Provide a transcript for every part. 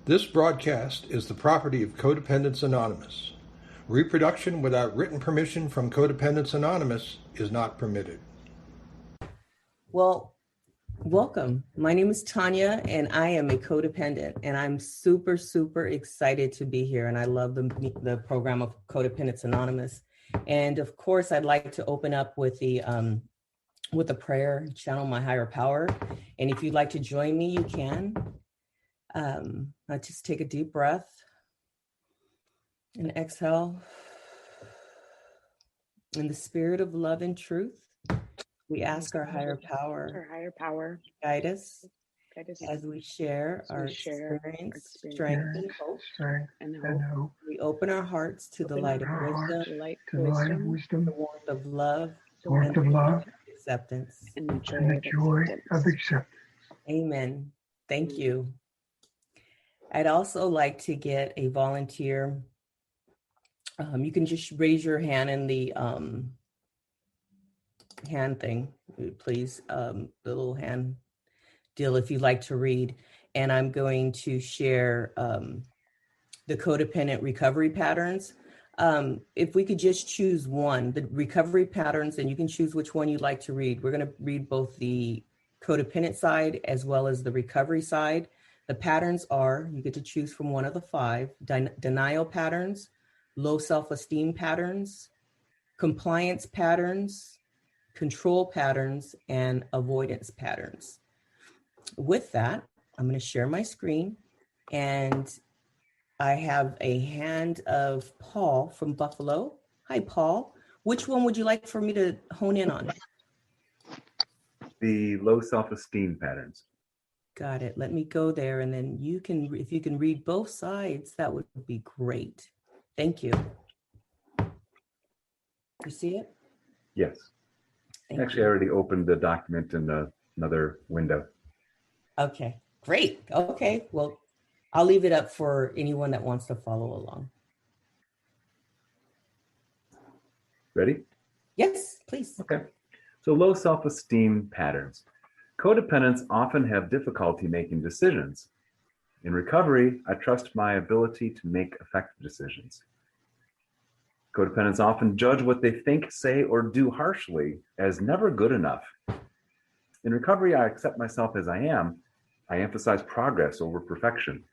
This broadcast is the property of Codependents Anonymous. Reproduction without written permission from Codependents Anonymous is not permitted. Well, welcome. My name is Tanya, and I am a codependent, and I'm super, super excited to be here. And I love the program of Codependents Anonymous. And of course, I'd like to open up with a prayer, channel my higher power. And if you'd like to join me, you can. Just take a deep breath and exhale. In the spirit of love and truth, we ask our higher power, guide us as we share our experience, strength, and hope. We open our hearts to the light of wisdom, the warmth of love, and acceptance. And the joy of acceptance. Amen. Thank you. I'd also like to get a volunteer. You can just raise your hand in the hand thing, please, the little hand deal if you'd like to read. And I'm going to share the codependent recovery patterns. If we could just choose one, the recovery patterns, and you can choose which one you'd like to read. We're going to read both the codependent side as well as the recovery side. The patterns are, you get to choose from one of the five: denial patterns, low self-esteem patterns, compliance patterns, control patterns, and avoidance patterns. With that, I'm going to share my screen, and I have a hand of Paul from Buffalo. Hi, Paul. Which one would you like for me to hone in on? The low self-esteem patterns. Got it. Let me go there, and then you can, if you can read both sides, that would be great. Thank you. You see it? Yes. Actually, I already opened the document in another window. Okay, great. Okay, well, I'll leave it up for anyone that wants to follow along. Ready? Yes, please. Okay. So low self-esteem patterns. Codependents often have difficulty making decisions. In recovery, I trust my ability to make effective decisions. Codependents often judge what they think, say, or do harshly as never good enough. In recovery, I accept myself as I am. I emphasize progress over perfection.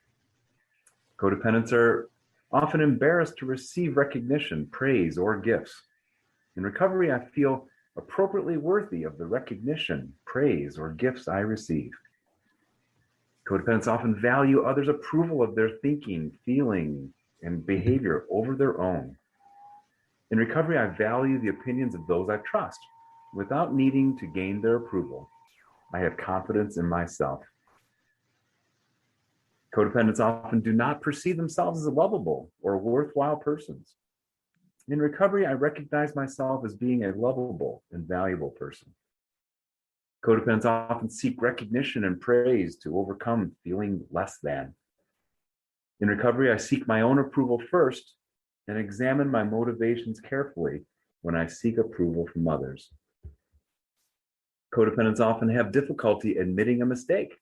Codependents are often embarrassed to receive recognition, praise, or gifts. In recovery, I feel appropriately worthy of the recognition, praise, or gifts I receive. Codependents often value others' approval of their thinking, feeling, and behavior over their own. In recovery, I value the opinions of those I trust without needing to gain their approval. I have confidence in myself. Codependents often do not perceive themselves as lovable or worthwhile persons. In recovery, I recognize myself as being a lovable and valuable person. Codependents often seek recognition and praise to overcome feeling less than. In recovery, I seek my own approval first and examine my motivations carefully when I seek approval from others. Codependents often have difficulty admitting a mistake.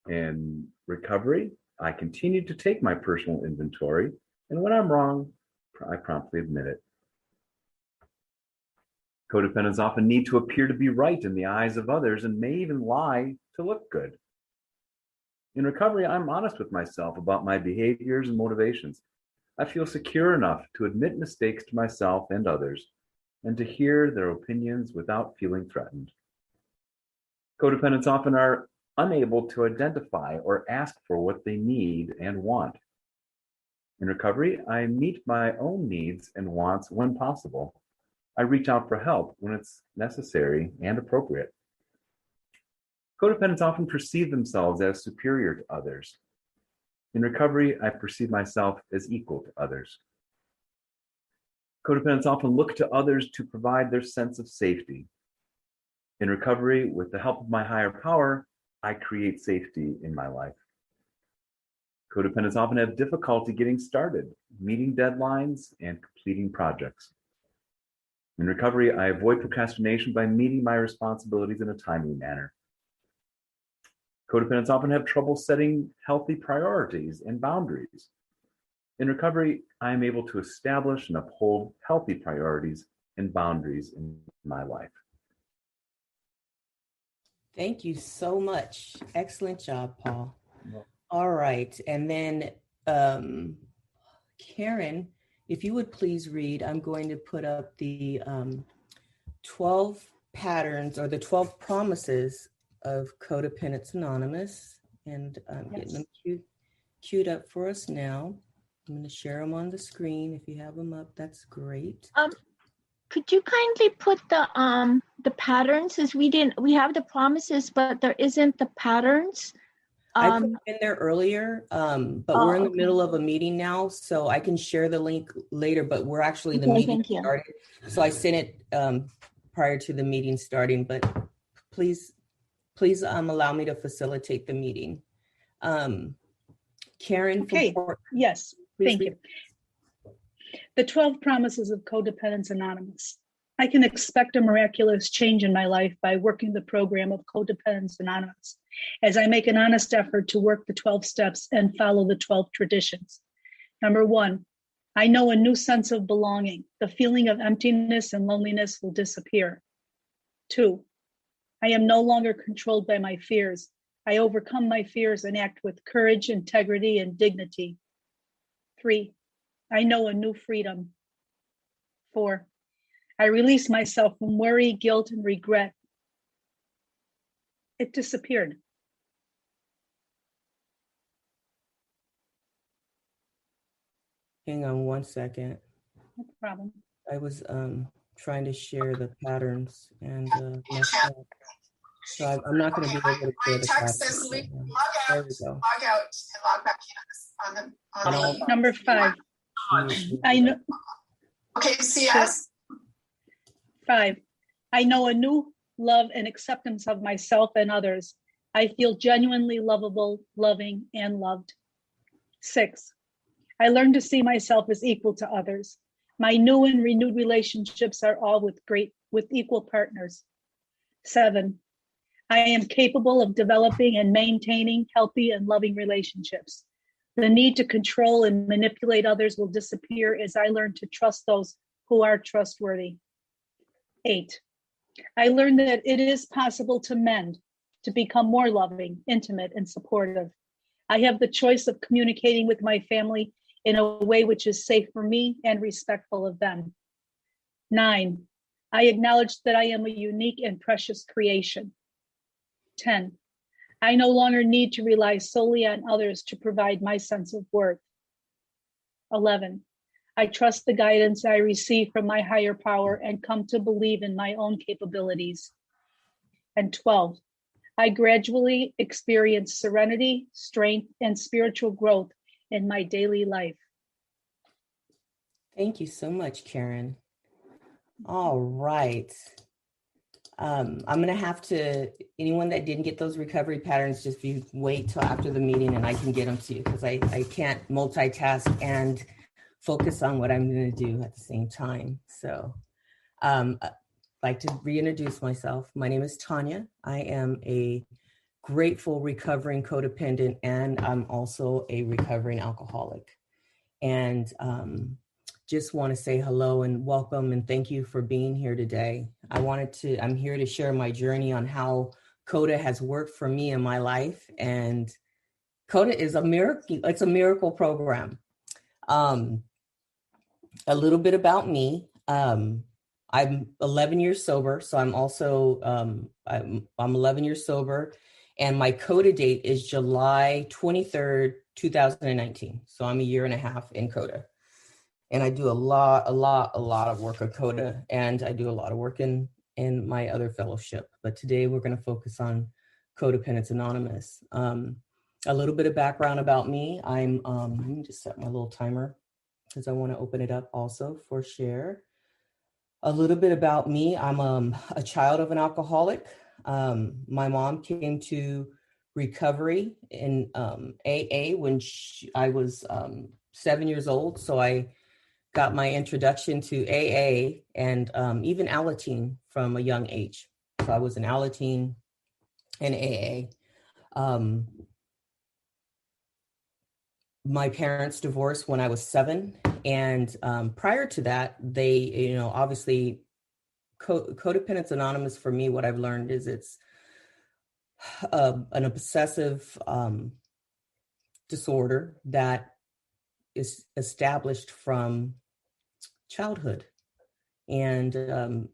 In recovery, I continue to take my personal inventory, and when I'm wrong, I promptly admit it. Codependents often need to appear to be right in the eyes of others and may even lie to look good. In recovery, I'm honest with myself about my behaviors and motivations. I feel secure enough to admit mistakes to myself and others and to hear their opinions without feeling threatened. Codependents often are unable to identify or ask for what they need and want. In recovery, I meet my own needs and wants when possible. I reach out for help when it's necessary and appropriate. Codependents often perceive themselves as superior to others. In recovery, I perceive myself as equal to others. Codependents often look to others to provide their sense of safety. In recovery, with the help of my higher power, I create safety in my life. Codependents often have difficulty getting started, meeting deadlines, and completing projects. In recovery, I avoid procrastination by meeting my responsibilities in a timely manner. Codependents often have trouble setting healthy priorities and boundaries. In recovery, I am able to establish and uphold healthy priorities and boundaries in my life. Thank you so much. Excellent job, Paul. All right. And then Karen, if you would please read, I'm going to put up the 12 patterns or the 12 promises of Codependents Anonymous. And I'm getting them queued up for us now. I'm going to share them on the screen. If you have them up, that's great. Could you kindly put the patterns, as we have the promises, but there isn't the patterns. I put it in there earlier, but we're in the middle of a meeting now, so I can share the link later, but we're actually, the meeting started. So I sent it prior to the meeting starting, but please allow me to facilitate the meeting. Karen. Okay, yes, thank you. The 12 promises of Codependents Anonymous. I can expect a miraculous change in my life by working the program of Codependents Anonymous, as I make an honest effort to work the 12 steps and follow the 12 traditions. Number 1, I know a new sense of belonging. The feeling of emptiness and loneliness will disappear. 2, I am no longer controlled by my fears. I overcome my fears and act with courage, integrity, and dignity. 3, I know a new freedom. 4, I release myself from worry, guilt, and regret. It disappeared. Hang on one second. No problem. I was trying to share the patterns and messed up. So I'm not going to be able to share the patterns. There we go. Log out and log back in on the Number 5. I know. Okay, CS. 5, I know a new love and acceptance of myself and others. I feel genuinely lovable, loving, and loved. 6, I learn to see myself as equal to others. My new and renewed relationships are all with equal partners. 7, I am capable of developing and maintaining healthy and loving relationships. The need to control and manipulate others will disappear as I learn to trust those who are trustworthy. 8, I learned that it is possible to mend, to become more loving, intimate, and supportive. I have the choice of communicating with my family in a way which is safe for me and respectful of them. 9, I acknowledge that I am a unique and precious creation. 10, I no longer need to rely solely on others to provide my sense of worth. 11, I trust the guidance I receive from my higher power and come to believe in my own capabilities. And 12, I gradually experience serenity, strength, and spiritual growth in my daily life. Thank you so much, Karen. All right. I'm going to have to, anyone that didn't get those recovery patterns, just wait till after the meeting and I can get them to you, because I can't multitask and focus on what I'm going to do at the same time. So I'd like to reintroduce myself. My name is Tanya. I am a grateful recovering codependent, and I'm also a recovering alcoholic. And just want to say hello and welcome and thank you for being here today. I'm here to share my journey on how CoDA has worked for me in my life. And CoDA is a miracle. It's a miracle program. A little bit about me. I'm 11 years sober. So I'm also, I'm 11 years sober, and my CoDA date is July 23rd, 2019. So I'm a year and a half in CoDA. And I do a lot of work at CoDA, and I do a lot of work in my other fellowship. But today we're going to focus on Codependents Anonymous. A little bit of background about me. Let me just set my little timer because I want to open it up also for share. A little bit about me. I'm a child of an alcoholic. My mom came to recovery in AA when I was 7 years old. So I got my introduction to AA and even Alateen from a young age. So I was in Alateen and AA. Um, my parents divorced when I was 7. And prior to that, they, obviously Codependence Anonymous, for me, what I've learned is it's an obsessive disorder that is established from childhood. And, a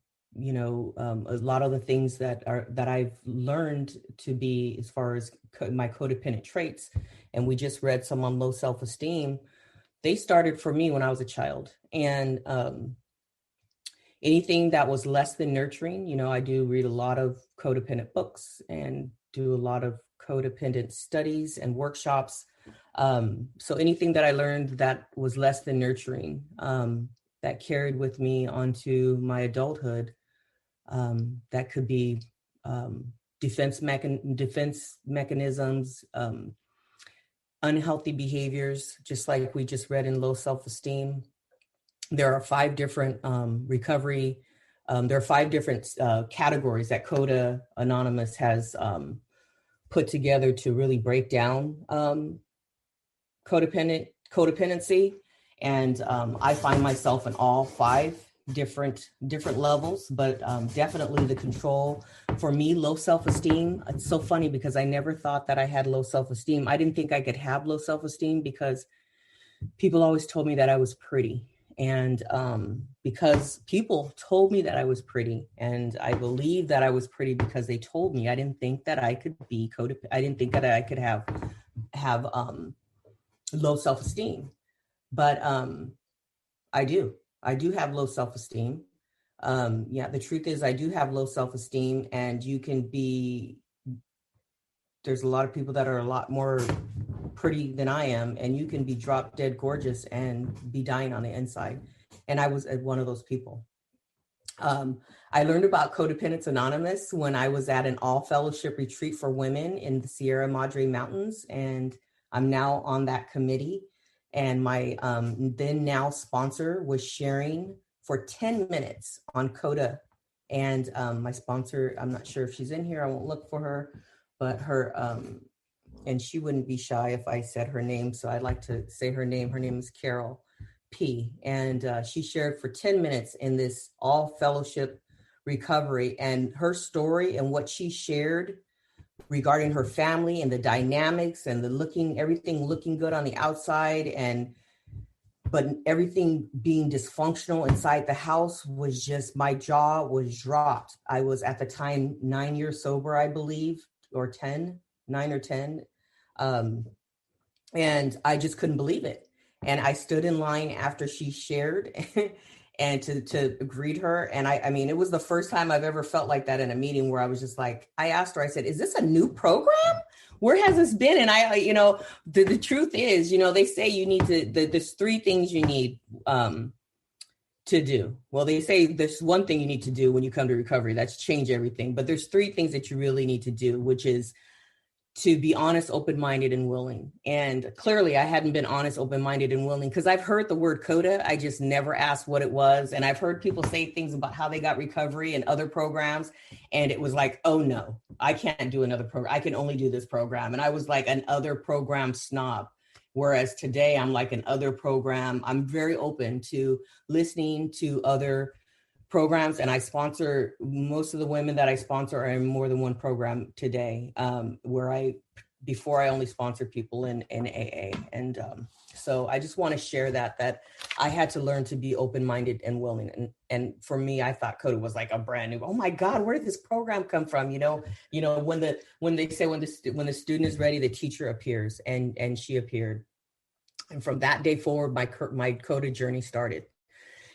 lot of the things that I've learned to be, as far as my codependent traits, and we just read some on low self-esteem, they started for me when I was a child. And anything that was less than nurturing, I do read a lot of codependent books and do a lot of codependent studies and workshops. So anything that I learned that was less than nurturing, that carried with me onto my adulthood, that could be defense mechanisms, unhealthy behaviors, just like we just read in low self-esteem. There are 5 different recovery, there are 5 different categories that CoDA Anonymous has put together to really break down codependency. And I find myself in all 5 different levels, but definitely the control for me, low self-esteem. It's so funny because I never thought that I had low self-esteem. I didn't think I could have low self-esteem because people always told me that I was pretty. And because people told me that I was pretty, and I believed that I was pretty because they told me, I didn't think that I could be codependent. I didn't think that I could have low self-esteem, but I do have low self-esteem. The truth is I do have low self-esteem, and there's a lot of people that are a lot more pretty than I am, and you can be drop dead gorgeous and be dying on the inside. And I was one of those people. I learned about Codependence Anonymous when I was at an all fellowship retreat for women in the Sierra Madre Mountains, and I'm now on that committee. And my then now sponsor was sharing for 10 minutes on CoDA. And my sponsor, I'm not sure if she's in here, I won't look for her, but her, and she wouldn't be shy if I said her name, so I'd like to say her name. Her name is Carol P. And she shared for 10 minutes in this all fellowship recovery, and her story and what she shared regarding her family and the dynamics and everything looking good on the outside, but everything being dysfunctional inside the house was just, my jaw was dropped. I was at the time 9 years sober, I believe, or 9 or 10. And I just couldn't believe it. And I stood in line after she shared and to greet her. And I mean, it was the first time I've ever felt like that in a meeting, where I was just like, I asked her, I said, is this a new program? Where has this been? And I, the truth is, they say you need to, there's 3 things you need to do. Well, they say there's one thing you need to do when you come to recovery, that's change everything. But there's 3 things that you really need to do, which is to be honest, open-minded, and willing. And clearly I hadn't been honest, open-minded, and willing, because I've heard the word CoDA. I just never asked what it was. And I've heard people say things about how they got recovery and other programs. And it was like, oh no, I can't do another program. I can only do this program. And I was like an other program snob. Whereas today I'm like an other program. I'm very open to listening to other programs, and I sponsor, most of the women that I sponsor are in more than one program today, where before I only sponsored people in AA. And so I just want to share that I had to learn to be open-minded and willing. And for me, I thought CoDA was like a brand new, oh my God, where did this program come from? When they say when the student is ready, the teacher appears, and she appeared. And from that day forward, my CoDA journey started.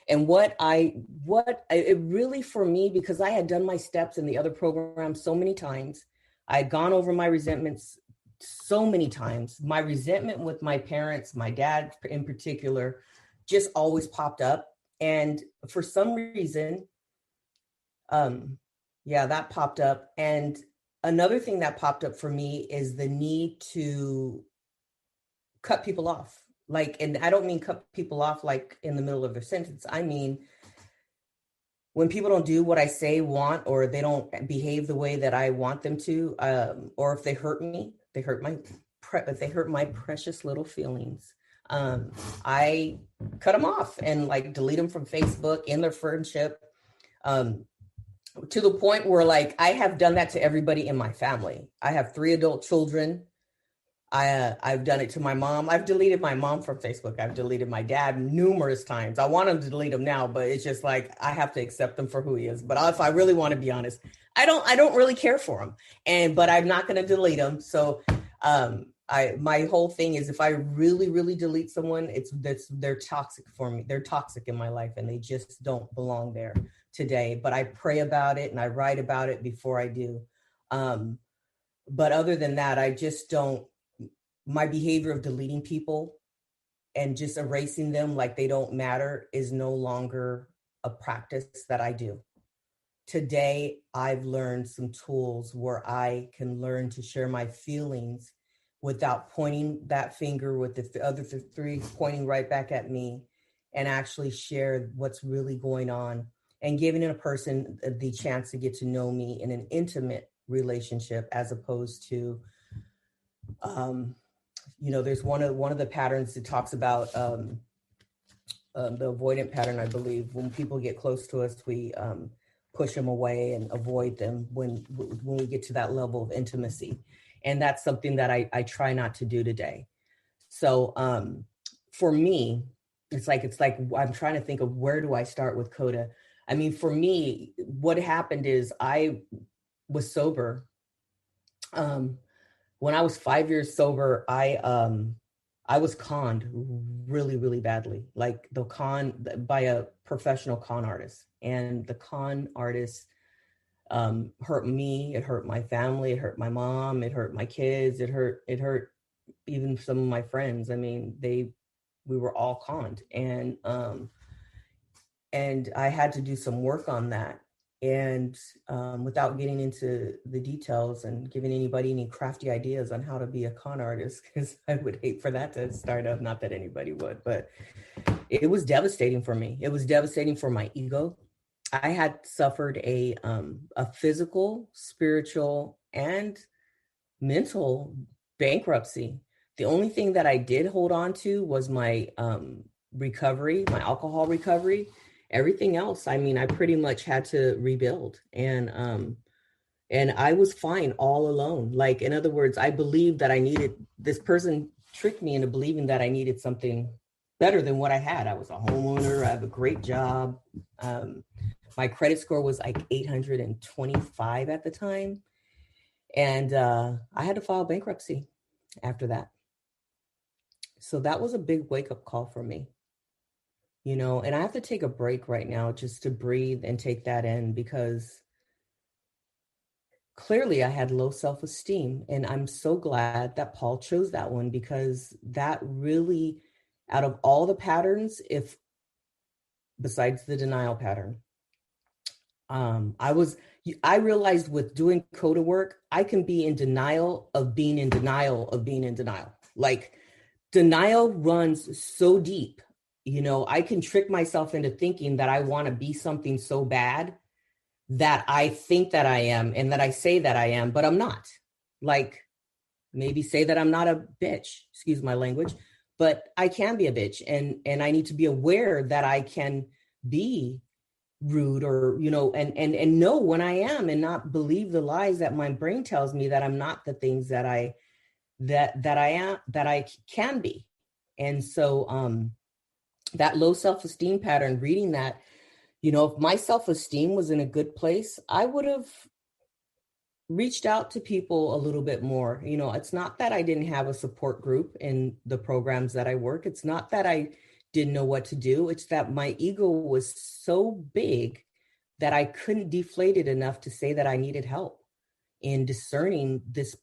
And it really, for me, because I had done my steps in the other program so many times, I had gone over my resentments so many times. My resentment with my parents, my dad in particular, just always popped up. And for some reason, that popped up. And another thing that popped up for me is the need to cut people off. And I don't mean cut people off like in the middle of their sentence. I mean, when people don't do what I say want, or they don't behave the way that I want them to, or if they hurt me, they hurt my precious little feelings. I cut them off and like delete them from Facebook in their friendship, to the point where like I have done that to everybody in my family. I have 3 adult children. I've done it to my mom. I've deleted my mom from Facebook. I've deleted my dad numerous times. I want him to delete him now, but it's just like I have to accept him for who he is. But if I really want to be honest, I don't really care for him, but I'm not going to delete him. So my whole thing is, if I really delete someone, they're toxic for me. They're toxic in my life, and they just don't belong there today. But I pray about it and I write about it before I do. But other than that, I just don't. My behavior of deleting people and just erasing them like they don't matter is no longer a practice that I do. Today, I've learned some tools where I can learn to share my feelings without pointing that finger with the other 3 pointing right back at me, and actually share what's really going on, and giving a person the chance to get to know me in an intimate relationship, as opposed to, there's one of the patterns that talks about the avoidant pattern, I believe. When people get close to us, we push them away and avoid them when we get to that level of intimacy. And that's something that I try not to do today. So for me, it's like I'm trying to think of, where do I start with CoDA? I mean, for me, what happened is I was sober. When I was 5 years sober, I was conned really badly, like by a professional con artist. And the con artist hurt me, it hurt my family, it hurt my mom, it hurt my kids, it hurt even some of my friends. I mean, we were all conned, and I had to do some work on that. And without getting into the details and giving anybody any crafty ideas on how to be a con artist, because I would hate for that to start up. Not that anybody would, but it was devastating for me. It was devastating for my ego. I had suffered a physical, spiritual, and mental bankruptcy. The only thing that I did hold on to was my recovery, my alcohol recovery. Everything else, I mean, I pretty much had to rebuild, and I was fine all alone. Like, in other words, I believed that this person tricked me into believing that I needed something better than what I had. I was a homeowner. I have a great job. My credit score was like 825 at the time. And I had to file bankruptcy after that. So that was a big wake-up call for me. And I have to take a break right now just to breathe and take that in, because clearly I had low self-esteem. And I'm so glad that Paul chose that one, because that really, out of all the patterns, besides the denial pattern, I realized with doing CoDA work, I can be in denial of being in denial of being in denial. Like, denial runs so deep. I can trick myself into thinking that I want to be something so bad that I think that I am, and that I say that I am, but I'm not. Like, maybe say that I'm not a bitch, excuse my language, but I can be a bitch. And I need to be aware that I can be rude, or, and know when I am, and not believe the lies that my brain tells me that I'm not the things that I am, that I can be. And so, that low self-esteem pattern, reading that, if my self-esteem was in a good place, I would have reached out to people a little bit more. It's not that I didn't have a support group in the programs that I work. It's not that I didn't know what to do. It's that my ego was so big that I couldn't deflate it enough to say that I needed help in discerning this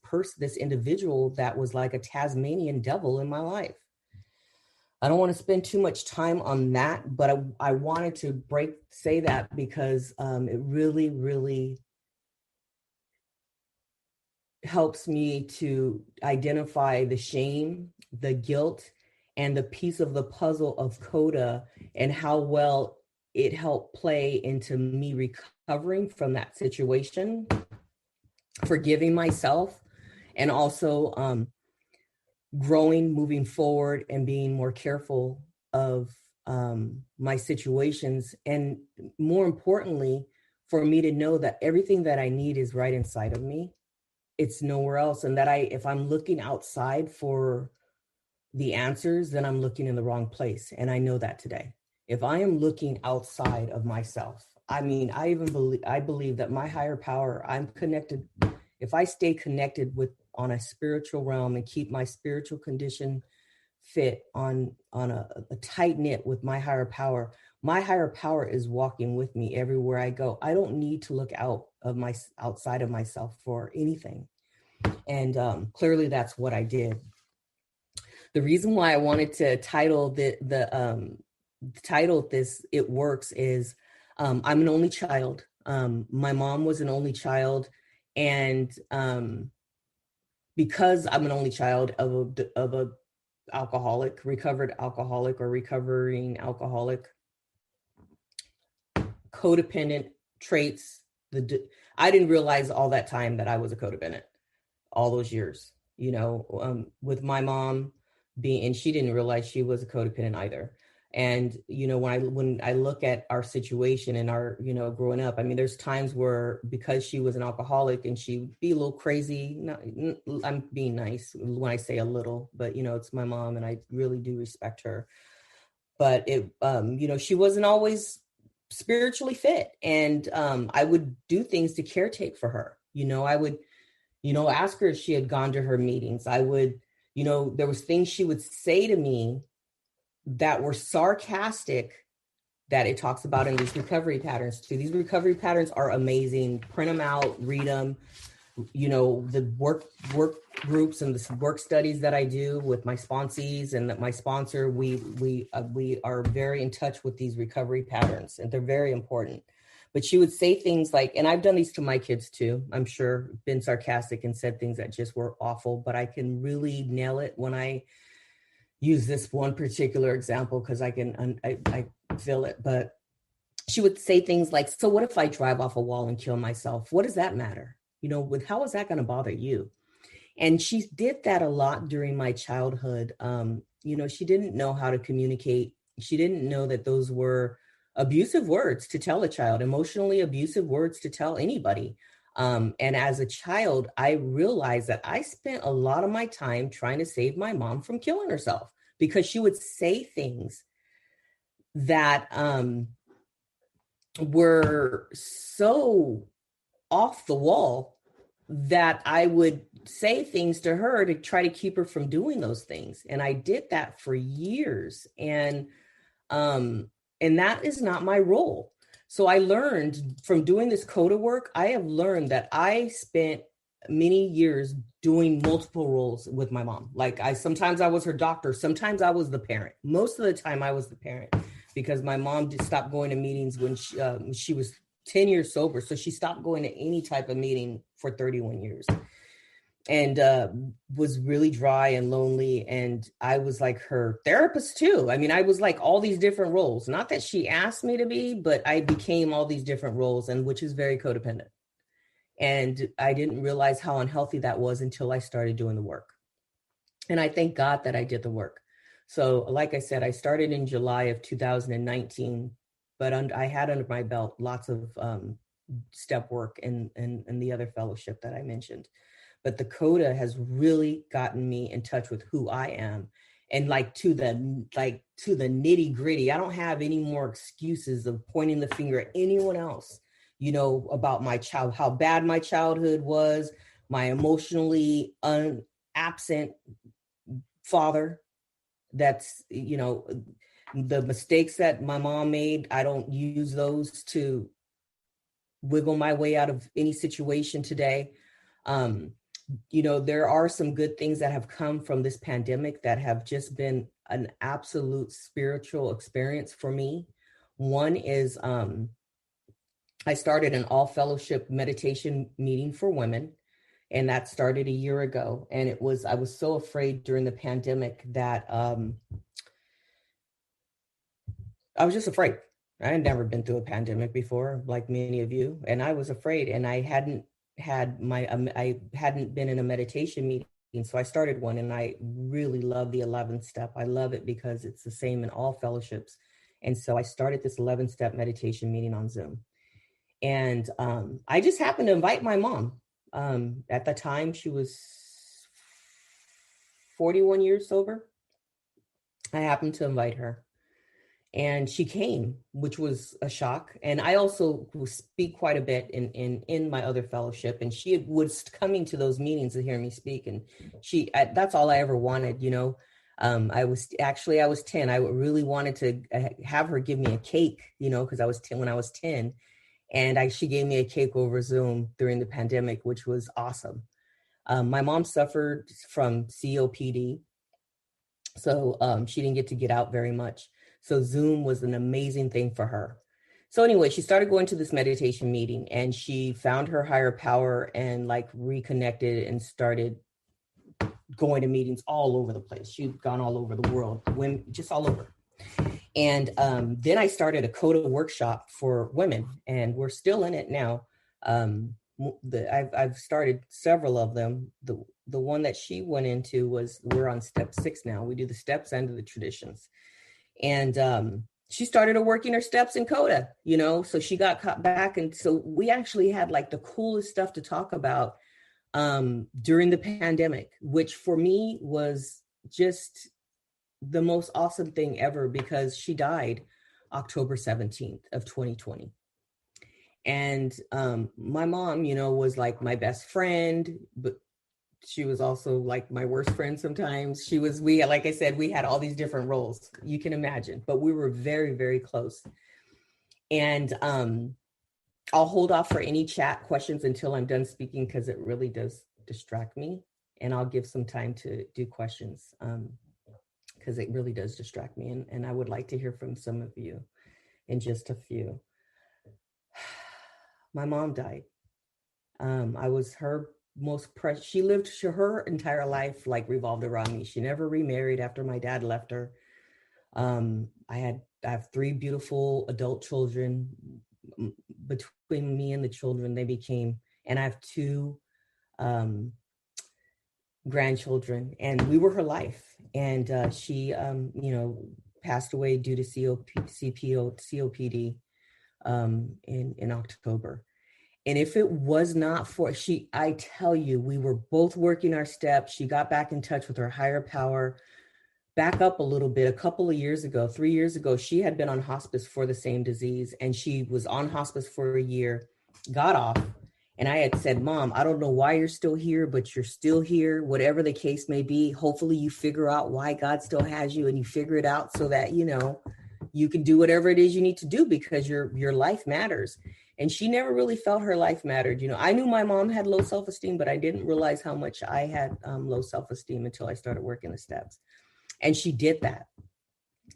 individual that was like a Tasmanian devil in my life. I don't want to spend too much time on that, but I wanted to say that because it really, really helps me to identify the shame, the guilt, and the piece of the puzzle of CoDA, and how well it helped play into me recovering from that situation, forgiving myself, and also growing, moving forward, and being more careful of my situations. And more importantly, for me to know that everything that I need is right inside of me. It's nowhere else. And that if I'm looking outside for the answers, then I'm looking in the wrong place. And I know that today. If I am looking outside of myself, I mean, I believe that my higher power, I'm connected. If I stay connected with on a spiritual realm and keep my spiritual condition fit on a tight knit with my higher power is walking with me everywhere I go. I don't need to look outside of myself for anything. And clearly that's what I did. The reason why I wanted to title title this "It Works" is I'm an only child. My mom was an only child, and because I'm an only child of a alcoholic, recovered alcoholic, or recovering alcoholic, codependent traits. I didn't realize all that time that I was a codependent, all those years, with my mom and she didn't realize she was a codependent either. And, when I look at our situation and our, growing up, I mean, there's times where, because she was an alcoholic and she'd be a little crazy, I'm being nice when I say a little, but, it's my mom and I really do respect her. But she wasn't always spiritually fit. And I would do things to caretake for her. I would, ask her if she had gone to her meetings. I would, there was things she would say to me that were sarcastic, that it talks about in these recovery patterns too. These recovery patterns are amazing. Print them out, read them. The work groups and the work studies that I do with my sponsees and that my sponsor, we are very in touch with these recovery patterns, and they're very important. But she would say things like, and I've done these to my kids too, I'm sure, been sarcastic and said things that just were awful, but I can really nail it when I use this one particular example, because I feel it. But she would say things like, so what if I drive off a wall and kill myself? What does that matter? How is that going to bother you? And she did that a lot during my childhood. She didn't know how to communicate. She didn't know that those were abusive words to tell a child, emotionally abusive words to tell anybody. And as a child, I realized that I spent a lot of my time trying to save my mom from killing herself, because she would say things that were so off the wall that I would say things to her to try to keep her from doing those things. And I did that for years. And that is not my role. So I learned from doing this CoDA work, I have learned that I spent many years doing multiple roles with my mom. Like sometimes I was her doctor, sometimes I was the parent. Most of the time I was the parent, because my mom did stop going to meetings when she was 10 years sober. So she stopped going to any type of meeting for 31 years and was really dry and lonely. And I was like her therapist too. I mean, I was like all these different roles, not that she asked me to be, but I became all these different roles, and which is very codependent. And I didn't realize how unhealthy that was until I started doing the work. And I thank God that I did the work. So like I said, I started in July of 2019, but I had under my belt lots of step work and the other fellowship that I mentioned. But the CoDA has really gotten me in touch with who I am, and to the nitty gritty. I don't have any more excuses of pointing the finger at anyone else, about my child, how bad my childhood was, my emotionally absent father. That's, the mistakes that my mom made. I don't use those to wiggle my way out of any situation today. There are some good things that have come from this pandemic that have just been an absolute spiritual experience for me. One is I started an all fellowship meditation meeting for women, and that started a year ago. And I was so afraid during the pandemic that I was just afraid. I had never been through a pandemic before, like many of you, and I was afraid, and I hadn't been in a meditation meeting. So I started one, and I really love the 11th step. I love it because it's the same in all fellowships. And so I started this 11 step meditation meeting on Zoom. And I just happened to invite my mom. At the time, she was 41 years sober. I happened to invite her. And she came, which was a shock. And I also speak quite a bit in my other fellowship. And she was coming to those meetings to hear me speak. And that's all I ever wanted, you know. I was 10. I really wanted to have her give me a cake, you know, because I was 10 when I was 10. And she gave me a cake over Zoom during the pandemic, which was awesome. My mom suffered from COPD. So she didn't get out very much. So Zoom was an amazing thing for her. So anyway, she started going to this meditation meeting, and she found her higher power and like reconnected and started going to meetings all over the place. She'd gone all over the world, women, just all over. And then I started a CoDA workshop for women, and we're still in it now. I've started several of them. The one that she went into we're on step 6 now. We do the steps and the traditions. And she started working her steps in CoDA, you know, so she got cut back. And so we actually had like the coolest stuff to talk about during the pandemic, which for me was just the most awesome thing ever, because she died October 17th of 2020. And my mom, you know, was like my best friend, but she was also like my worst friend sometimes. Like I said, we had all these different roles, you can imagine, but we were very, very close. And I'll hold off for any chat questions until I'm done speaking, because it really does distract me. And I'll give some time to do questions, because it really does distract me. And I would like to hear from some of you in just a few. My mom died. I was her most precious. She lived her entire life like revolved around me. She never remarried after my dad left her. I have 3 beautiful adult children. Between me and the children, and I have 2 grandchildren, and we were her life. And she, you know, passed away due to COPD in October. And if it was not for I tell you, we were both working our steps. She got back in touch with her higher power. Back up a little bit, a couple of years ago, 3 years ago, she had been on hospice for the same disease, and she was on hospice for a year, got off. And I had said, Mom, I don't know why you're still here, but you're still here, whatever the case may be. Hopefully you figure out why God still has you, and you figure it out so that, you know, you can do whatever it is you need to do, because your life matters. And she never really felt her life mattered. You know, I knew my mom had low self-esteem, but I didn't realize how much I had low self-esteem until I started working the steps. And she did that.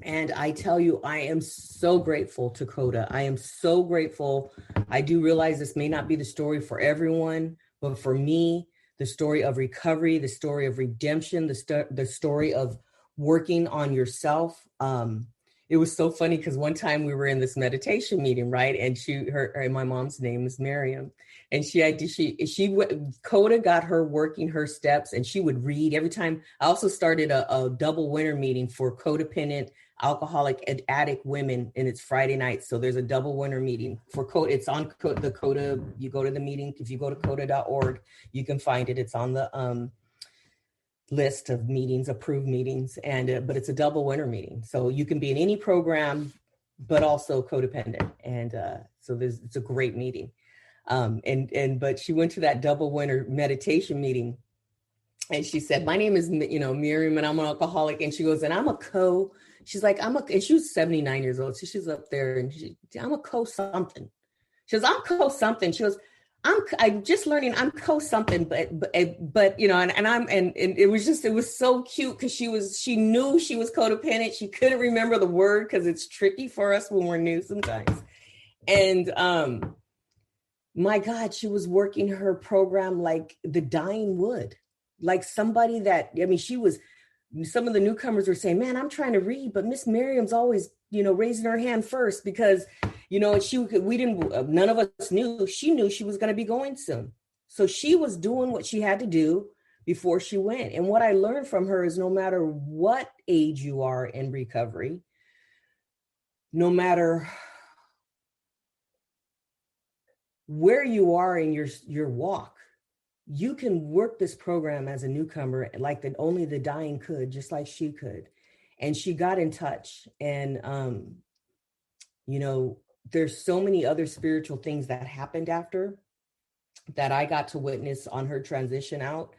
And I tell you, I am so grateful to CoDA. I am so grateful. I do realize this may not be the story for everyone, but for me, the story of recovery, the story of redemption, the story of working on yourself. It was so funny because one time we were in this meditation meeting, right? And my mom's name is Miriam. And CoDA got her working her steps, and she would read every time. I also started a double winter meeting for codependent, alcoholic, and addict women, and it's Friday night. So there's a double winter meeting for CoDA. It's on the CoDA. You go to the meeting. If you go to CoDA.org, you can find it. It's on the list of meetings, approved meetings, and but it's a double winter meeting. So you can be in any program, but also codependent. And so it's a great meeting. But she went to that double winter meditation meeting, and she said, my name is, you know, Miriam, and I'm an alcoholic. And she goes, and she's like, and she was 79 years old. So she's up there, and I'm a co-something. She goes, I'm co-something. She goes, I'm just learning. I'm co-something, but you know, and it was so cute because she knew she was codependent. She couldn't remember the word because it's tricky for us when we're new sometimes. And my God, she was working her program like the dying would, like somebody that, I mean, some of the newcomers were saying, man, I'm trying to read, but Miss Miriam's always raising her hand first because, none of us knew. She knew she was going to be going soon. So she was doing what she had to do before she went. And what I learned from her is no matter what age you are in recovery, no matter where you are in your walk, you can work this program as a newcomer like that only the dying could, just like she could. And she got in touch. And, there's so many other spiritual things that happened after that I got to witness on her transition out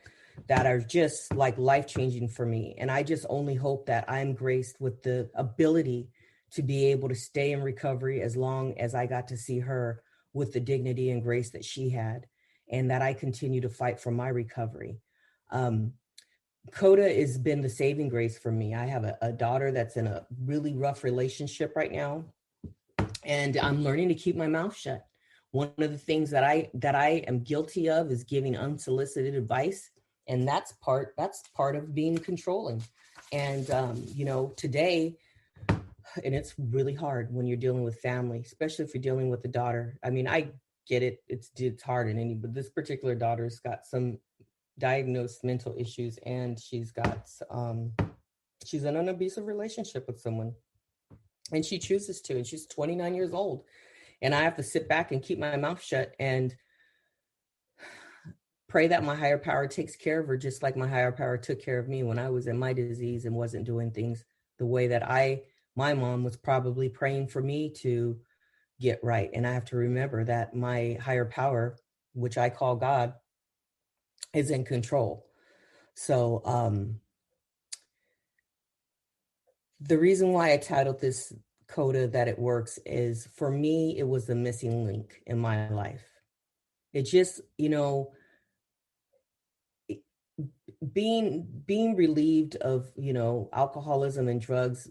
that are just like life-changing for me. And I just only hope that I'm graced with the ability to be able to stay in recovery as long as I got to see her with the dignity and grace that she had, and that I continue to fight for my recovery. CoDA has been the saving grace for me. I have a daughter that's in a really rough relationship right now, and I'm learning to keep my mouth shut. One of the things that I am guilty of is giving unsolicited advice, and that's part of being controlling. And today, and it's really hard when you're dealing with family, especially if you're dealing with a daughter. I mean, I get it; it's hard in any, but this particular daughter's got some diagnosed mental issues, and she's in an abusive relationship with someone, and she chooses to, and she's 29 years old. And I have to sit back and keep my mouth shut and pray that my higher power takes care of her, just like my higher power took care of me when I was in my disease and wasn't doing things the way that my mom was probably praying for me to get right. And I have to remember that my higher power, which I call God, is in control. So the reason why I titled this CoDA That It Works is, for me, it was the missing link in my life. It just, being relieved of, alcoholism and drugs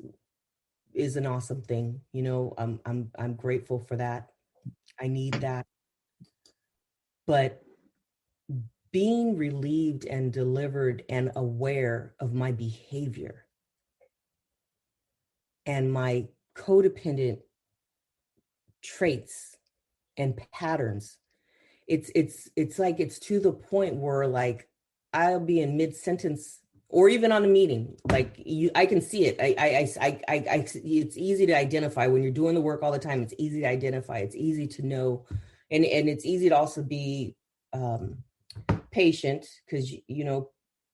is an awesome thing. I'm grateful for that. I need that. But being relieved and delivered and aware of my behavior and my codependent traits and patterns, it's like it's to the point where like I'll be in mid-sentence or even on a meeting, like I can see it. It's easy to identify when you're doing the work all the time. It's easy to identify. It's easy to know, and it's easy to also be patient, because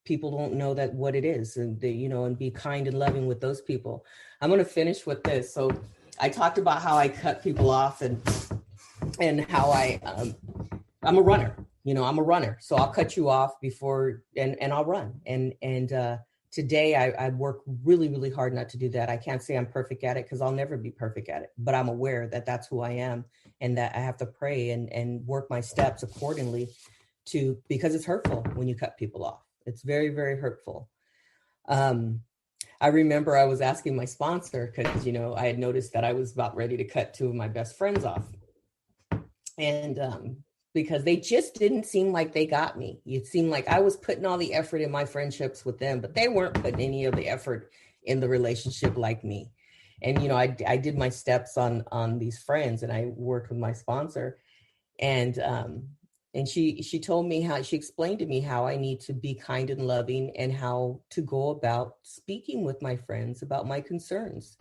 people don't know that what it is, and and be kind and loving with those people. I'm going to finish with this. So I talked about how I cut people off and how I'm a runner. I'm a runner, so I'll cut you off before and I'll run. And today I work really, really hard not to do that. I can't say I'm perfect at it because I'll never be perfect at it, but I'm aware that that's who I am and that I have to pray and work my steps accordingly because it's hurtful when you cut people off. It's very, very hurtful. I remember I was asking my sponsor because, I had noticed that I was about ready to cut two of my best friends off. And because they just didn't seem like they got me. It seemed like I was putting all the effort in my friendships with them, but they weren't putting any of the effort in the relationship like me. And, I did my steps on these friends, and I worked with my sponsor. And she told me she explained to me how I need to be kind and loving and how to go about speaking with my friends about my concerns.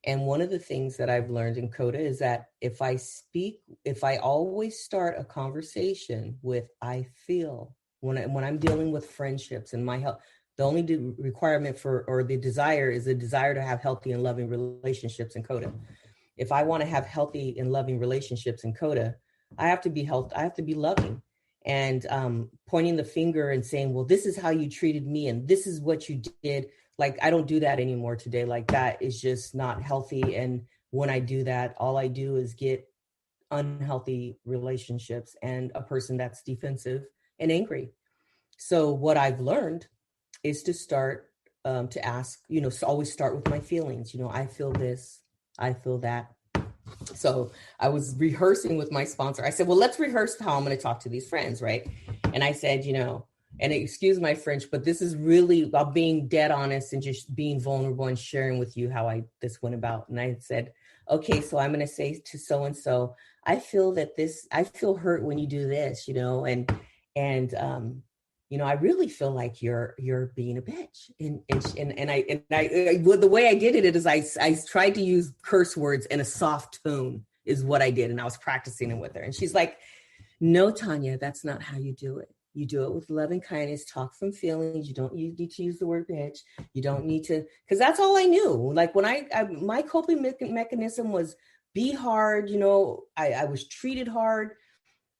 And one of the things that I've learned in CoDA is that if I always start a conversation with I feel, when I'm dealing with friendships and my health, the only requirement the desire is a desire to have healthy and loving relationships in CoDA. If I want to have healthy and loving relationships in CoDA, I have to be I have to be loving, and pointing the finger and saying, well, this is how you treated me and this is what you did. Like, I don't do that anymore today. Like, that is just not healthy. And when I do that, all I do is get unhealthy relationships and a person that's defensive and angry. So what I've learned is to start to ask, always start with my feelings. I feel this, I feel that. So I was rehearsing with my sponsor. I said, well, let's rehearse how I'm going to talk to these friends, right? And I said, and excuse my French, but this is really about being dead honest and just being vulnerable and sharing with you how this went about. And I said, okay, so I'm going to say to so-and-so, I feel hurt when you do this, I really feel like you're being a bitch. The way I did it is I tried to use curse words in a soft tone is what I did. And I was practicing it with her. And she's like, no, Tanya, that's not how you do it. You do it with love and kindness, talk from feelings. You don't need to use the word bitch. You don't need to, because that's all I knew. Like when my coping mechanism was be hard. I was treated hard,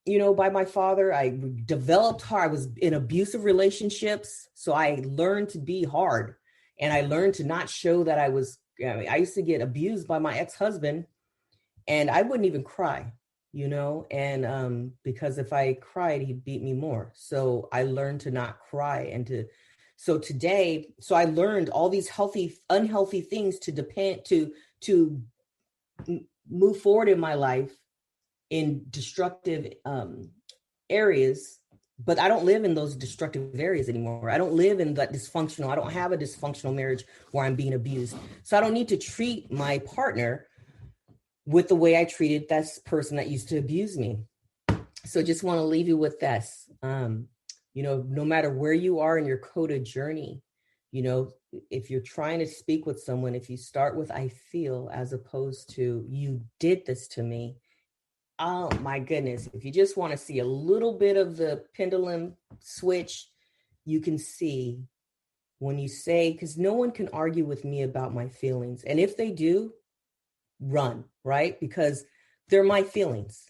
by my father. I developed hard. I was in abusive relationships. So I learned to be hard, and I learned to not show that I used to get abused by my ex-husband, and I wouldn't even cry. Because if I cried, he'd beat me more. So I learned to not cry so I learned all these unhealthy things to move forward in my life in destructive areas, but I don't live in those destructive areas anymore. I don't live in that dysfunctional. I don't have a dysfunctional marriage where I'm being abused. So I don't need to treat my partner with the way I treated that person that used to abuse me. So just want to leave you with this. No matter where you are in your CoDA journey, if you're trying to speak with someone, if you start with I feel as opposed to you did this to me, oh my goodness, if you just want to see a little bit of the pendulum switch, you can see when you say, because no one can argue with me about my feelings. And if they do, run, right? Because they're my feelings.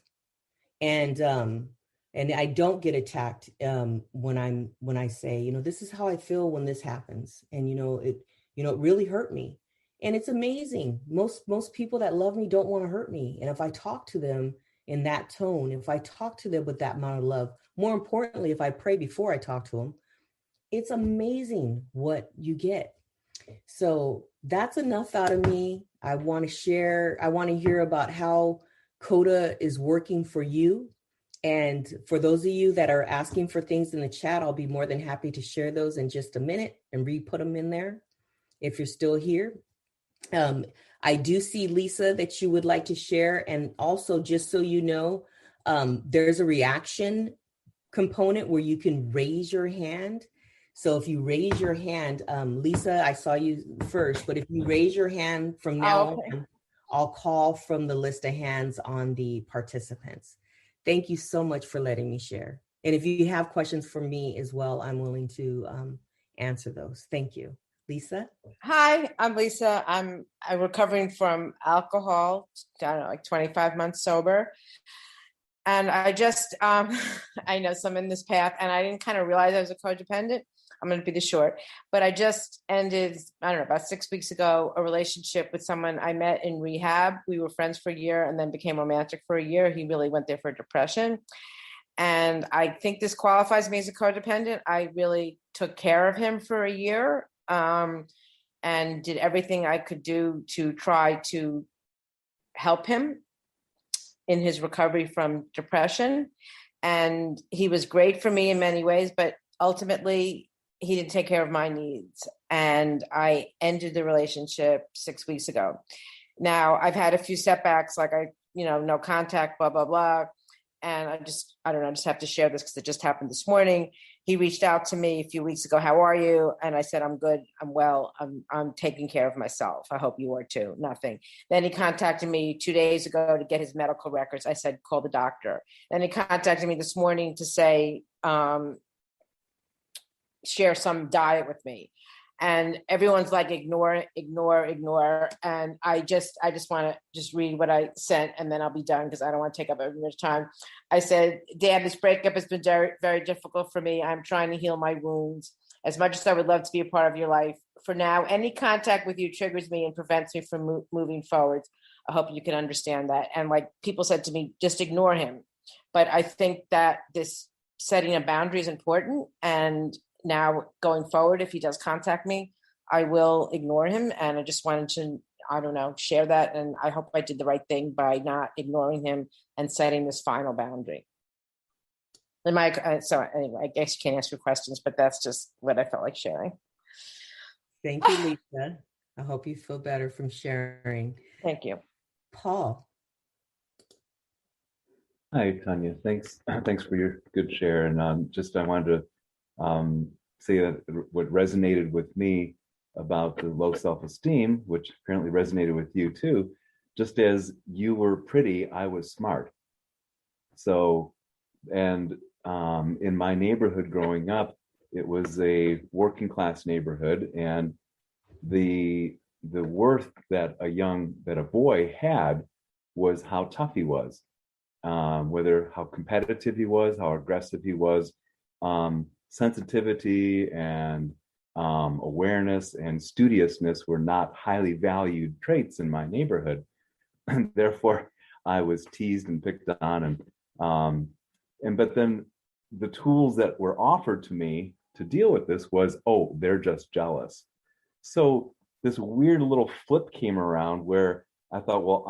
And I don't get attacked when I say, this is how I feel when this happens. And, it really hurt me. And it's amazing. Most people that love me don't want to hurt me. And if I talk to them in that tone, if I talk to them with that amount of love, more importantly, if I pray before I talk to them, it's amazing what you get. So that's enough out of me. I want to hear about how CoDA is working for you. And for those of you that are asking for things in the chat, I'll be more than happy to share those in just a minute and re-put them in there if you're still here. I do see, Lisa, that you would like to share. And also, just so you know, there's a reaction component where you can raise your hand. So if you raise your hand, Lisa, I saw you first, but if you raise your hand from now on, I'll call from the list of hands on the participants. Thank you so much for letting me share. And if you have questions for me as well, I'm willing to answer those. Thank you. Lisa? Hi, I'm Lisa. I'm recovering from alcohol, like 25 months sober. And I just, I know some in this path, and I didn't kind of realize I was a codependent. I'm going to be the short, but I just ended, about 6 weeks ago, a relationship with someone I met in rehab. We were friends for a year and then became romantic for a year. He really went there for depression. And I think this qualifies me as a codependent. I really took care of him for a year and did everything I could do to try to help him in his recovery from depression. And he was great for me in many ways, but ultimately he didn't take care of my needs. And I ended the relationship 6 weeks ago. Now I've had a few setbacks, like no contact, blah, blah, blah. And I just have to share this because it just happened this morning. He reached out to me a few weeks ago. How are you? And I said, I'm good. I'm well. I'm taking care of myself. I hope you are too. Nothing. Then he contacted me 2 days ago to get his medical records. I said, call the doctor. Then he contacted me this morning to say, share some diet with me. And everyone's like, ignore. And I just want to read what I sent, and then I'll be done because I don't want to take up everyone's time. I said, Dad, this breakup has been very, very difficult for me. I'm trying to heal my wounds. As much as I would love to be a part of your life, for now, any contact with you triggers me and prevents me from moving forward. I hope you can understand that. And like people said to me, just ignore him. But I think that this setting a boundary is important. And now going forward, if he does contact me, I will ignore him. And I just wanted to, share that. And I hope I did the right thing by not ignoring him and setting this final boundary. So anyway, I guess you can't ask for questions, but that's just what I felt like sharing. Thank you, Lisa. I hope you feel better from sharing. Thank you. Paul. Hi, Tanya. Thanks. Thanks for your good share. And I wanted to say that what resonated with me about the low self-esteem, which apparently resonated with you too, just as you were pretty, I was smart. So, and in my neighborhood growing up, it was a working class neighborhood, and the worth that a boy had was how tough he was, whether how competitive he was, how aggressive he was, sensitivity and awareness and studiousness were not highly valued traits in my neighborhood, and therefore I was teased and picked on, and but then the tools that were offered to me to deal with this was, oh, they're just jealous. So this weird little flip came around where I thought, well,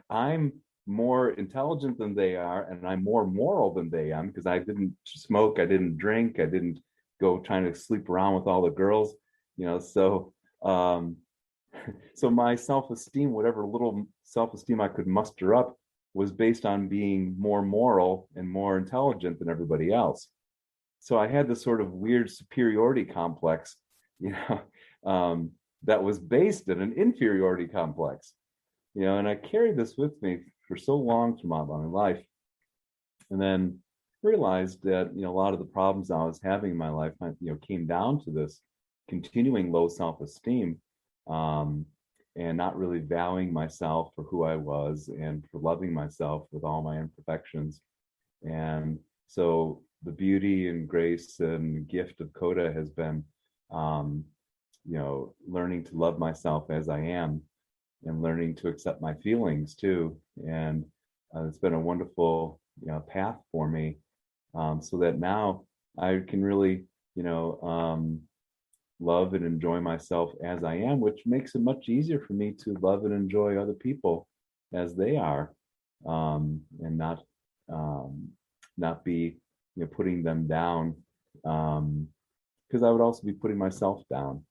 I'm more intelligent than they are, and I'm more moral than they am, because I didn't smoke, I didn't drink, I didn't go trying to sleep around with all the girls, so so my self-esteem, whatever little self-esteem I could muster up, was based on being more moral and more intelligent than everybody else. So I had this sort of weird superiority complex, that was based in an inferiority complex, and I carried this with me for so long throughout my life, and then realized that a lot of the problems I was having in my life came down to this continuing low self-esteem, and not really valuing myself for who I was and for loving myself with all my imperfections. And so the beauty and grace and gift of CoDA has been learning to love myself as I am, and learning to accept my feelings too. And it's been a wonderful path for me, so that now I can really love and enjoy myself as I am, which makes it much easier for me to love and enjoy other people as they are, and not be putting them down, because I would also be putting myself down.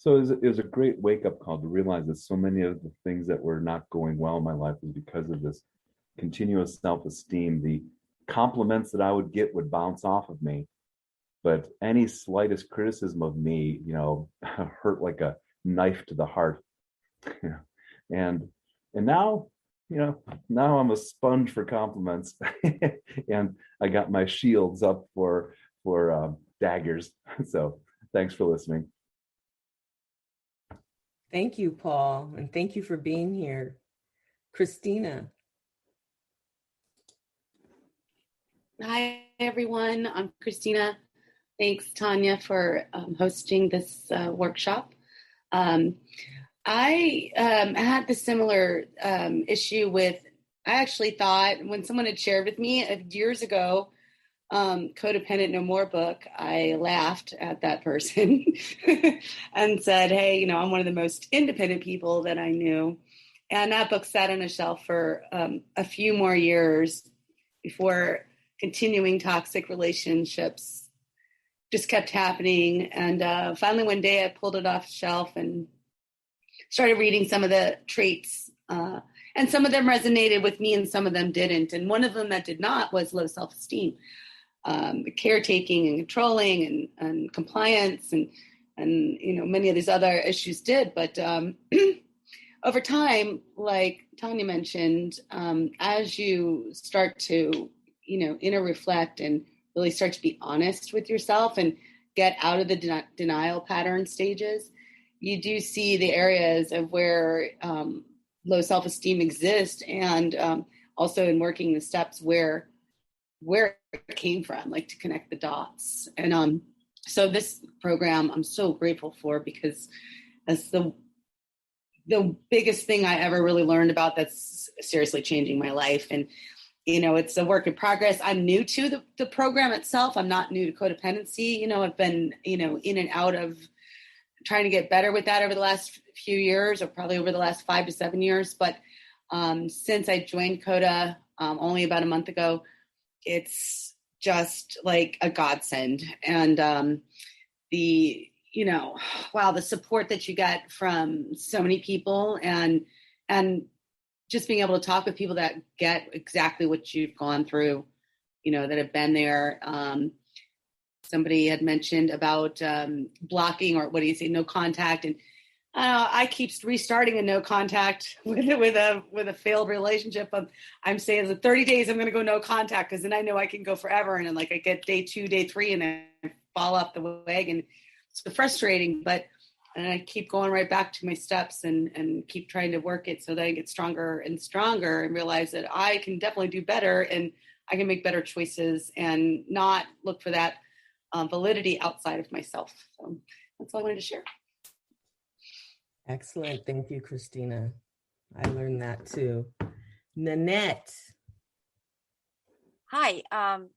So it was a great wake-up call to realize that so many of the things that were not going well in my life was because of this continuous self-esteem. The compliments that I would get would bounce off of me, but any slightest criticism of me, hurt like a knife to the heart. And now, now I'm a sponge for compliments, and I got my shields up for daggers. So thanks for listening. Thank you, Paul, and thank you for being here. Christina. Hi, everyone. I'm Christina. Thanks, Tanya, for hosting this workshop. I had the similar issue with, I actually thought when someone had shared with me years ago, Codependent No More book, I laughed at that person and said, hey, I'm one of the most independent people that I knew. And that book sat on a shelf for a few more years before continuing toxic relationships just kept happening. And finally, one day I pulled it off the shelf and started reading some of the traits. And some of them resonated with me and some of them didn't. And one of them that did not was low self-esteem. Caretaking and controlling and compliance and many of these other issues did. But over time, like Tanya mentioned, as you start to inner reflect and really start to be honest with yourself and get out of the denial pattern stages, you do see the areas of where low self-esteem exists, and also in working the steps where it came from, like to connect the dots. And so this program I'm so grateful for, because that's the biggest thing I ever really learned about that's seriously changing my life. And it's a work in progress. I'm new to the program itself. I'm not new to codependency. I've been in and out of trying to get better with that over the last few years, or probably over the last 5 to 7 years. But since I joined CoDA only about a month ago, it's just like a godsend. And the support that you get from so many people, and just being able to talk with people that get exactly what you've gone through, that have been there. Somebody had mentioned about blocking, or what do you say, no contact, and I keep restarting a no contact with a failed relationship. I'm saying the 30 days I'm going to go no contact, because then I know I can go forever, and then like I get day 2, day 3, and then I fall off the wagon. It's frustrating, and I keep going right back to my steps and keep trying to work it so that I get stronger and stronger, and realize that I can definitely do better, and I can make better choices and not look for that validity outside of myself. So that's all I wanted to share. Excellent. Thank you, Christina. I learned that too. Nanette. Hi, I'm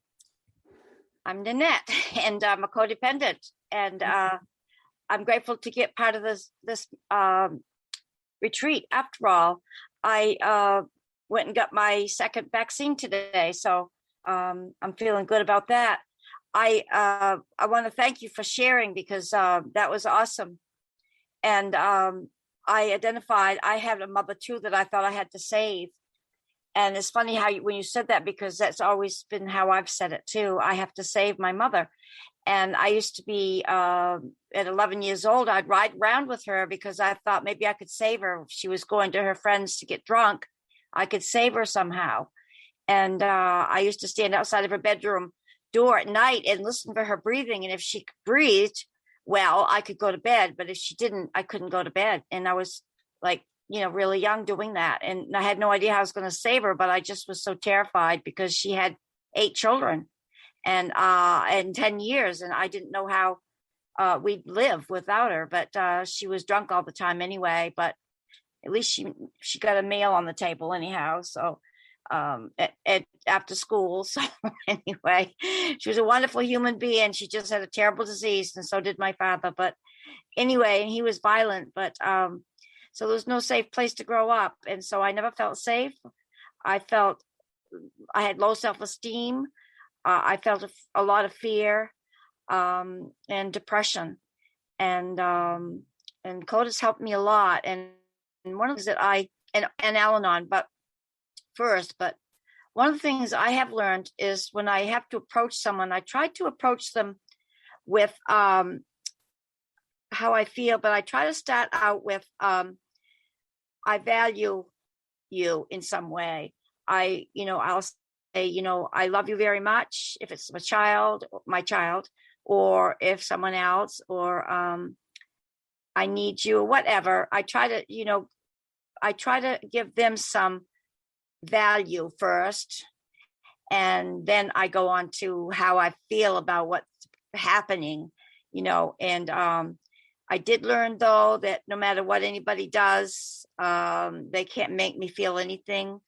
Nanette, and I'm a codependent, and I'm grateful to get part of this retreat. After all, I went and got my second vaccine today, so I'm feeling good about that. I want to thank you for sharing, because that was awesome. And I identified, I had a mother too that I thought I had to save. And it's funny how when you said that, because that's always been how I've said it too. I have to save my mother. And I used to be, at 11 years old, I'd ride around with her because I thought maybe I could save her. If she was going to her friends to get drunk, I could save her somehow. And I used to stand outside of her bedroom door at night and listen for her breathing. And if she breathed well, I could go to bed. But if she didn't, I couldn't go to bed. And I was like, really young doing that. And I had no idea how I was going to save her, but I just was so terrified because she had 8 children and 10 years. And I didn't know how we'd live without her, but she was drunk all the time anyway, but at least she got a meal on the table anyhow. So after school. So anyway, she was a wonderful human being. She just had a terrible disease, and so did my father. But anyway, and he was violent, but so there was no safe place to grow up. And so I never felt safe. I felt I had low self-esteem. I felt a lot of fear and depression. And CoDA's helped me a lot. And one of the things that and Al-Anon, but one of the things I have learned is when I have to approach someone, I try to approach them with how I feel, but I try to start out with I value you in some way. I'll say, I love you very much if it's my child, or if someone else, or I need you, whatever. I try to give them some value first, and then I go on to how I feel about what's happening, and I did learn though that no matter what anybody does, they can't make me feel anything.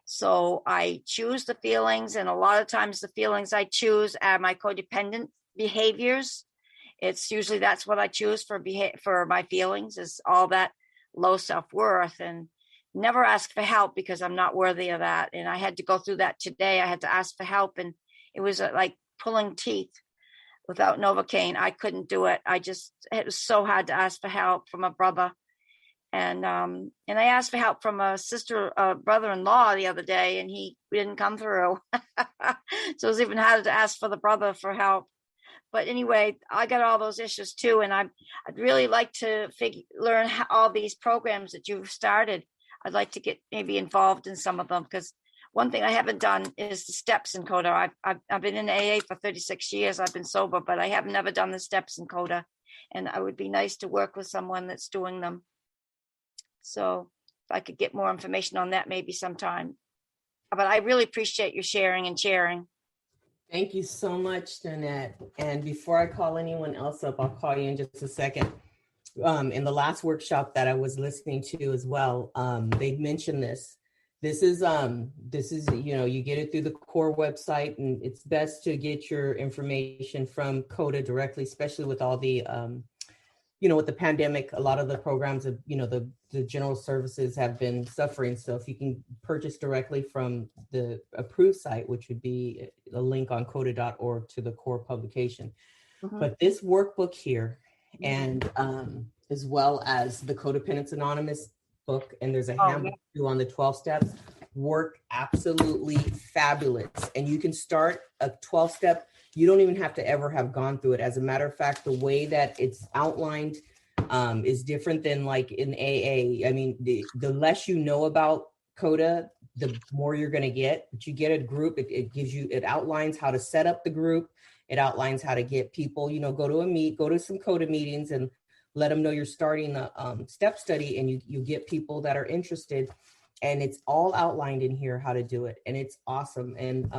So I choose the feelings, and a lot of times the feelings I choose are my codependent behaviors. It's usually that's what I choose for my feelings, is all that low self-worth, and never ask for help because I'm not worthy of that. And I had to go through that today. I had to ask for help, and it was like pulling teeth. Without Novocaine, I couldn't do it. It was so hard to ask for help from a brother. And I asked for help from a brother-in-law the other day, and he didn't come through. So it was even harder to ask for the brother for help. But anyway, I got all those issues too. And I'd really like to learn all these programs that you've started. I'd like to get maybe involved in some of them, because one thing I haven't done is the steps in CoDA. I've been in AA for 36 years. I've been sober, but I have never done the steps in CoDA. And it would be nice to work with someone that's doing them. So if I could get more information on that maybe sometime. But I really appreciate your sharing and sharing. Thank you so much, Nanette. And before I call anyone else up, I'll call you in just a second. In the last workshop that I was listening to as well, they mentioned this. This is, you get it through the core website, and it's best to get your information from CoDA directly, especially with all the with the pandemic, a lot of the programs of, the general services have been suffering. So if you can purchase directly from the approved site, which would be a link on CoDA.org to the core publication. But this workbook here, and as well as the Codependence Anonymous book, and there's a handbook too on the 12 steps, work absolutely fabulous. And you can start a 12-step. You don't even have to ever have gone through it. As a matter of fact, the way that it's outlined is different than like in AA. I mean, the less you know about CoDA, the more you're going to get. But you get a group, it outlines how to set up the group. It outlines how to get people, go to some CoDA meetings and let them know you're starting the step study, and you get people that are interested. And it's all outlined in here how to do it. And it's awesome. And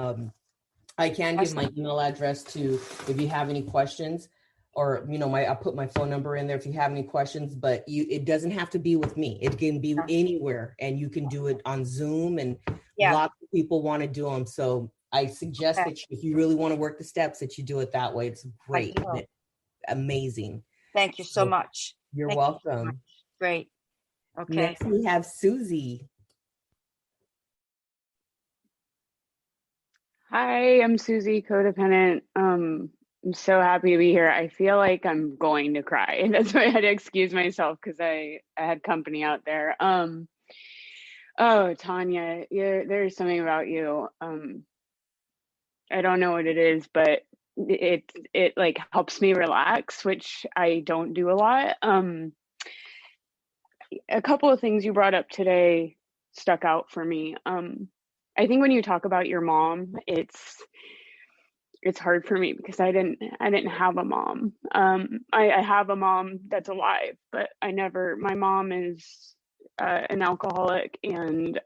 I can give my email address to, if you have any questions, or, I'll put my phone number in there if you have any questions, but it doesn't have to be with me. It can be anywhere, and you can do it on Zoom, and lots of people want to do them. So I suggest that if you really want to work the steps, that you do it that way. It's great. Amazing. Thank you so much. You're welcome. Great. Okay. Next we have Susie. Hi, I'm Susie, codependent. I'm so happy to be here. I feel like I'm going to cry. That's why I had to excuse myself, because I had company out there. Oh, Tanya, there's something about you. I don't know what it is, but it like helps me relax, which I don't do a lot. A couple of things you brought up today stuck out for me. I think when you talk about your mom, it's hard for me because I didn't have a mom. I have a mom that's alive, but my mom is an alcoholic, and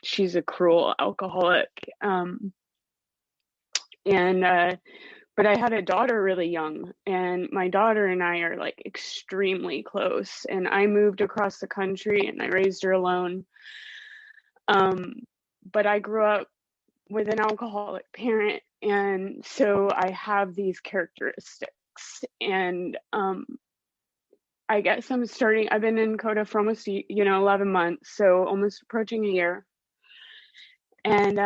she's a cruel alcoholic. But I had a daughter really young, and my daughter and I are like extremely close, and I moved across the country and I raised her alone. But I grew up with an alcoholic parent, and so I have these characteristics. And I guess I've been in CoDA for almost 11 months, so almost approaching a year. And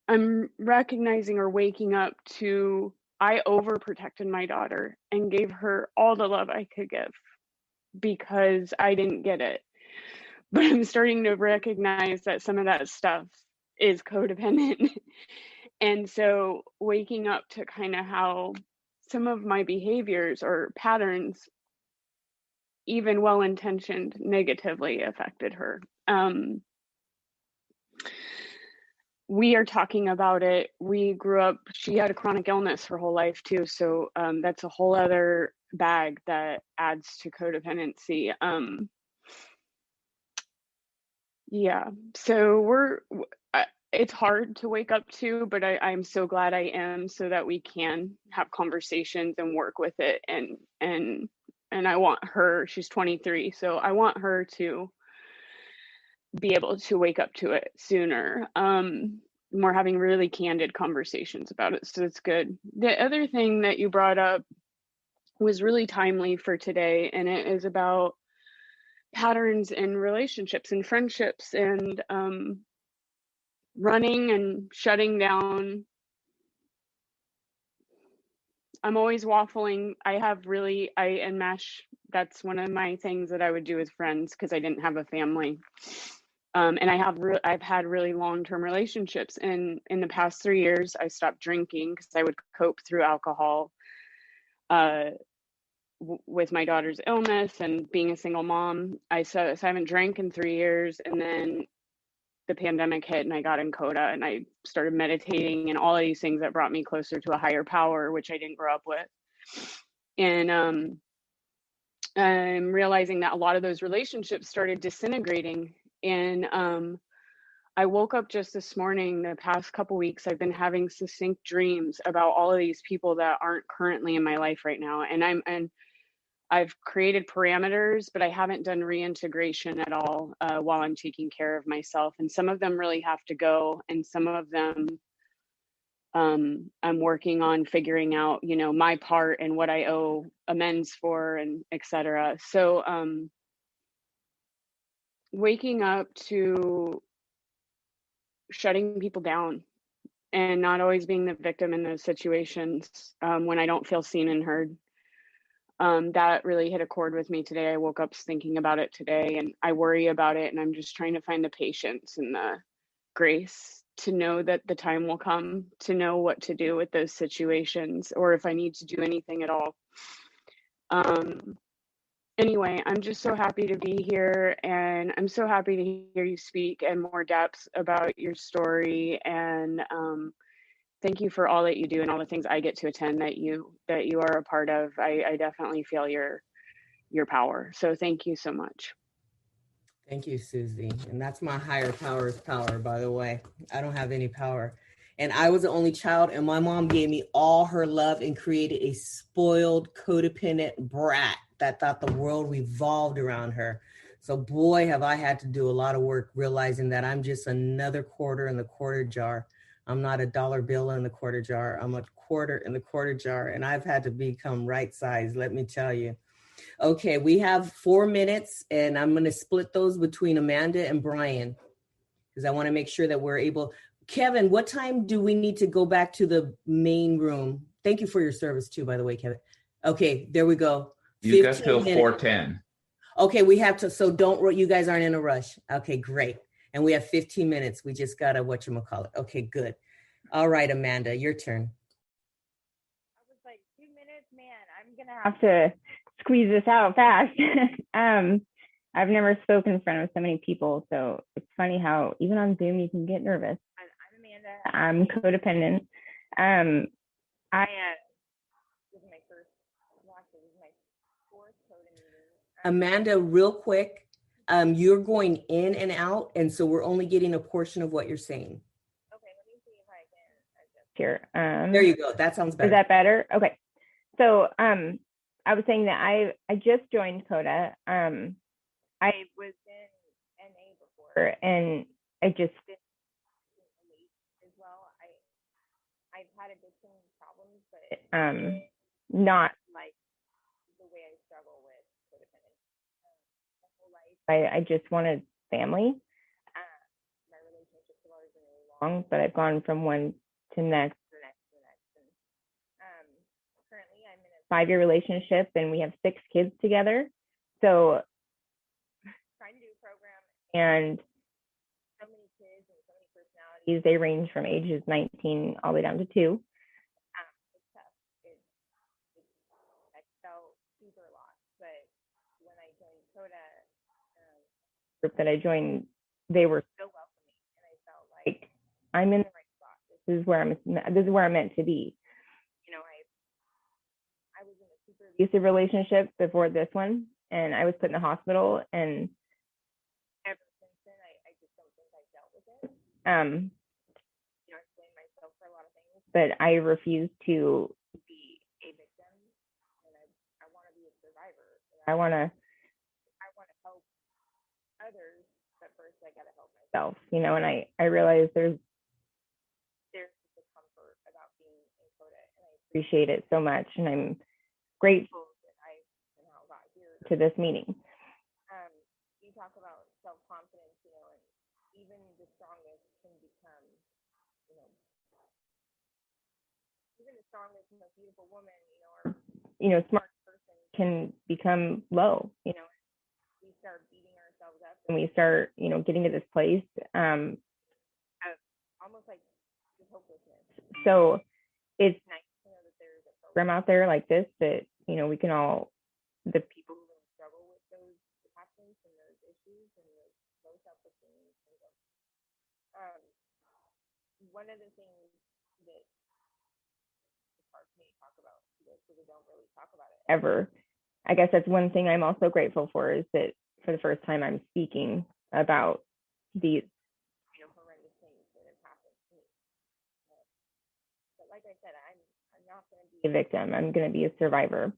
I'm recognizing or waking up to, I overprotected my daughter and gave her all the love I could give because I didn't get it. But I'm starting to recognize that some of that stuff is codependent. And so waking up to kind of how some of my behaviors or patterns, even well-intentioned, negatively affected her. We are talking about it. We grew up, she had a chronic illness her whole life too. So that's a whole other bag that adds to codependency. So it's hard to wake up to, but I'm so glad I am, so that we can have conversations and work with it. And I want her, she's 23, so I want her to be able to wake up to it sooner. We're having really candid conversations about it, so it's good. The other thing that you brought up was really timely for today, and it is about patterns in relationships and friendships, and running and shutting down. I'm always waffling. I enmesh. That's one of my things that I would do with friends because I didn't have a family. And I've had really long-term relationships. And in the past 3 years, I stopped drinking because I would cope through alcohol with my daughter's illness and being a single mom. So I haven't drank in 3 years. And then the pandemic hit and I got in CoDA and I started meditating and all of these things that brought me closer to a higher power, which I didn't grow up with. And I'm realizing that a lot of those relationships started disintegrating. And I woke up just this morning, the past couple weeks, I've been having succinct dreams about all of these people that aren't currently in my life right now. And I've created parameters, but I haven't done reintegration at all while I'm taking care of myself. And some of them really have to go. And some of them I'm working on figuring out, my part and what I owe amends for, and etc. So waking up to shutting people down and not always being the victim in those situations, when I don't feel seen and heard. That really hit a chord with me today. I woke up thinking about it today, and I worry about it, and I'm just trying to find the patience and the grace to know that the time will come to know what to do with those situations, or if I need to do anything at all. Anyway, I'm just so happy to be here, and I'm so happy to hear you speak in more depth about your story. And thank you for all that you do and all the things I get to attend that you are a part of. I definitely feel your power. So thank you so much. Thank you, Susie. And that's my higher power's power, by the way. I don't have any power. And I was the only child, and my mom gave me all her love and created a spoiled, codependent brat that thought the world revolved around her. So boy, have I had to do a lot of work realizing that I'm just another quarter in the quarter jar. I'm not a dollar bill in the quarter jar. I'm a quarter in the quarter jar. And I've had to become right size, let me tell you. Okay, we have 4 minutes, and I'm going to split those between Amanda and Brian, because I want to make sure that we're able. Kevin, what time do we need to go back to the main room? Thank you for your service too, by the way, Kevin. Okay, there we go. You got till 4:10. Okay, we have to, so you guys aren't in a rush. Okay, great. And we have 15 minutes. We just got to, whatchamacallit. Okay, good. All right, Amanda, your turn. I was like, 2 minutes, man, I'm going to have to squeeze this out fast. I've never spoken in front of so many people, so it's funny how even on Zoom you can get nervous. I'm Amanda. I'm codependent. This is my first. This is my fourth CoDA meeting. Amanda, real quick, you're going in and out, and so we're only getting a portion of what you're saying. Okay, let me see if I can adjust here. There you go. That sounds better. Is that better? Okay. So I was saying that I just joined CoDA. I was in NA before, and I just didn't relate as well. I've had addiction problems, but not like the way I struggle with codependence. My whole life, I just wanted family. My relationships have always been really long, but I've gone from one to next, to next, to next. And currently, I'm in a 5-year relationship, and we have 6 kids together. So trying to do a program, and so many kids and so many personalities. They range from ages 19 all the way down to 2. It's tough. I felt super lost, but when I joined CoDA, group that I joined, they were so welcoming, and I felt like I'm in the right spot. This is where I'm meant to be. I was in a super abusive relationship before this one, and I was put in the hospital, and ever since then, I just don't think I dealt with it. I blame myself for a lot of things, but I refuse to be a victim, and I want to be a survivor. I want to help others, but first I got to help myself, and I realize there's a comfort about being in CoDA, and I appreciate it so much, and I'm grateful that I somehow got here to this meeting. You talk about self-confidence, and even the strongest can become, even the strongest, most beautiful woman, or smart person can become low. We start beating ourselves up, and we start, getting to this place of almost like hopelessness. So it's nice to know that there's a program out there like this that, we can all, the people who really struggle with those attachments and those issues and those low self-esteem. One of the things that it's hard for me to talk about this because we don't really talk about it ever. I guess that's one thing I'm also grateful for, is that for the first time I'm speaking about these horrendous things that have happened to me. But like I said, I'm not going to be a victim. I'm going to be a survivor.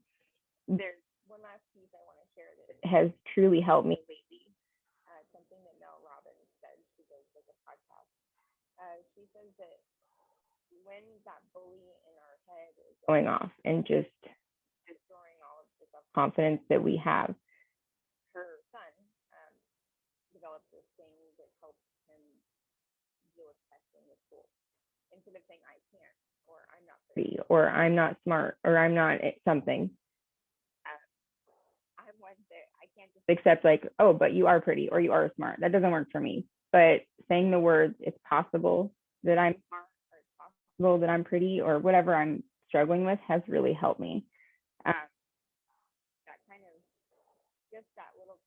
There's one last piece I want to share that has truly helped me lately. Something that Mel Robbins says. She does like a podcast. She says that when that we have. Her son developed this thing that helps him deal with testing with school. Instead of saying I can't, or I'm not pretty, or I'm not smart, or I'm not something, I want to, I can't just accept like, oh, but you are pretty or you are smart. That doesn't work for me. But saying the words, it's possible that I'm smart, or it's possible that I'm pretty, or whatever I'm struggling with, has really helped me. That kind of, just that little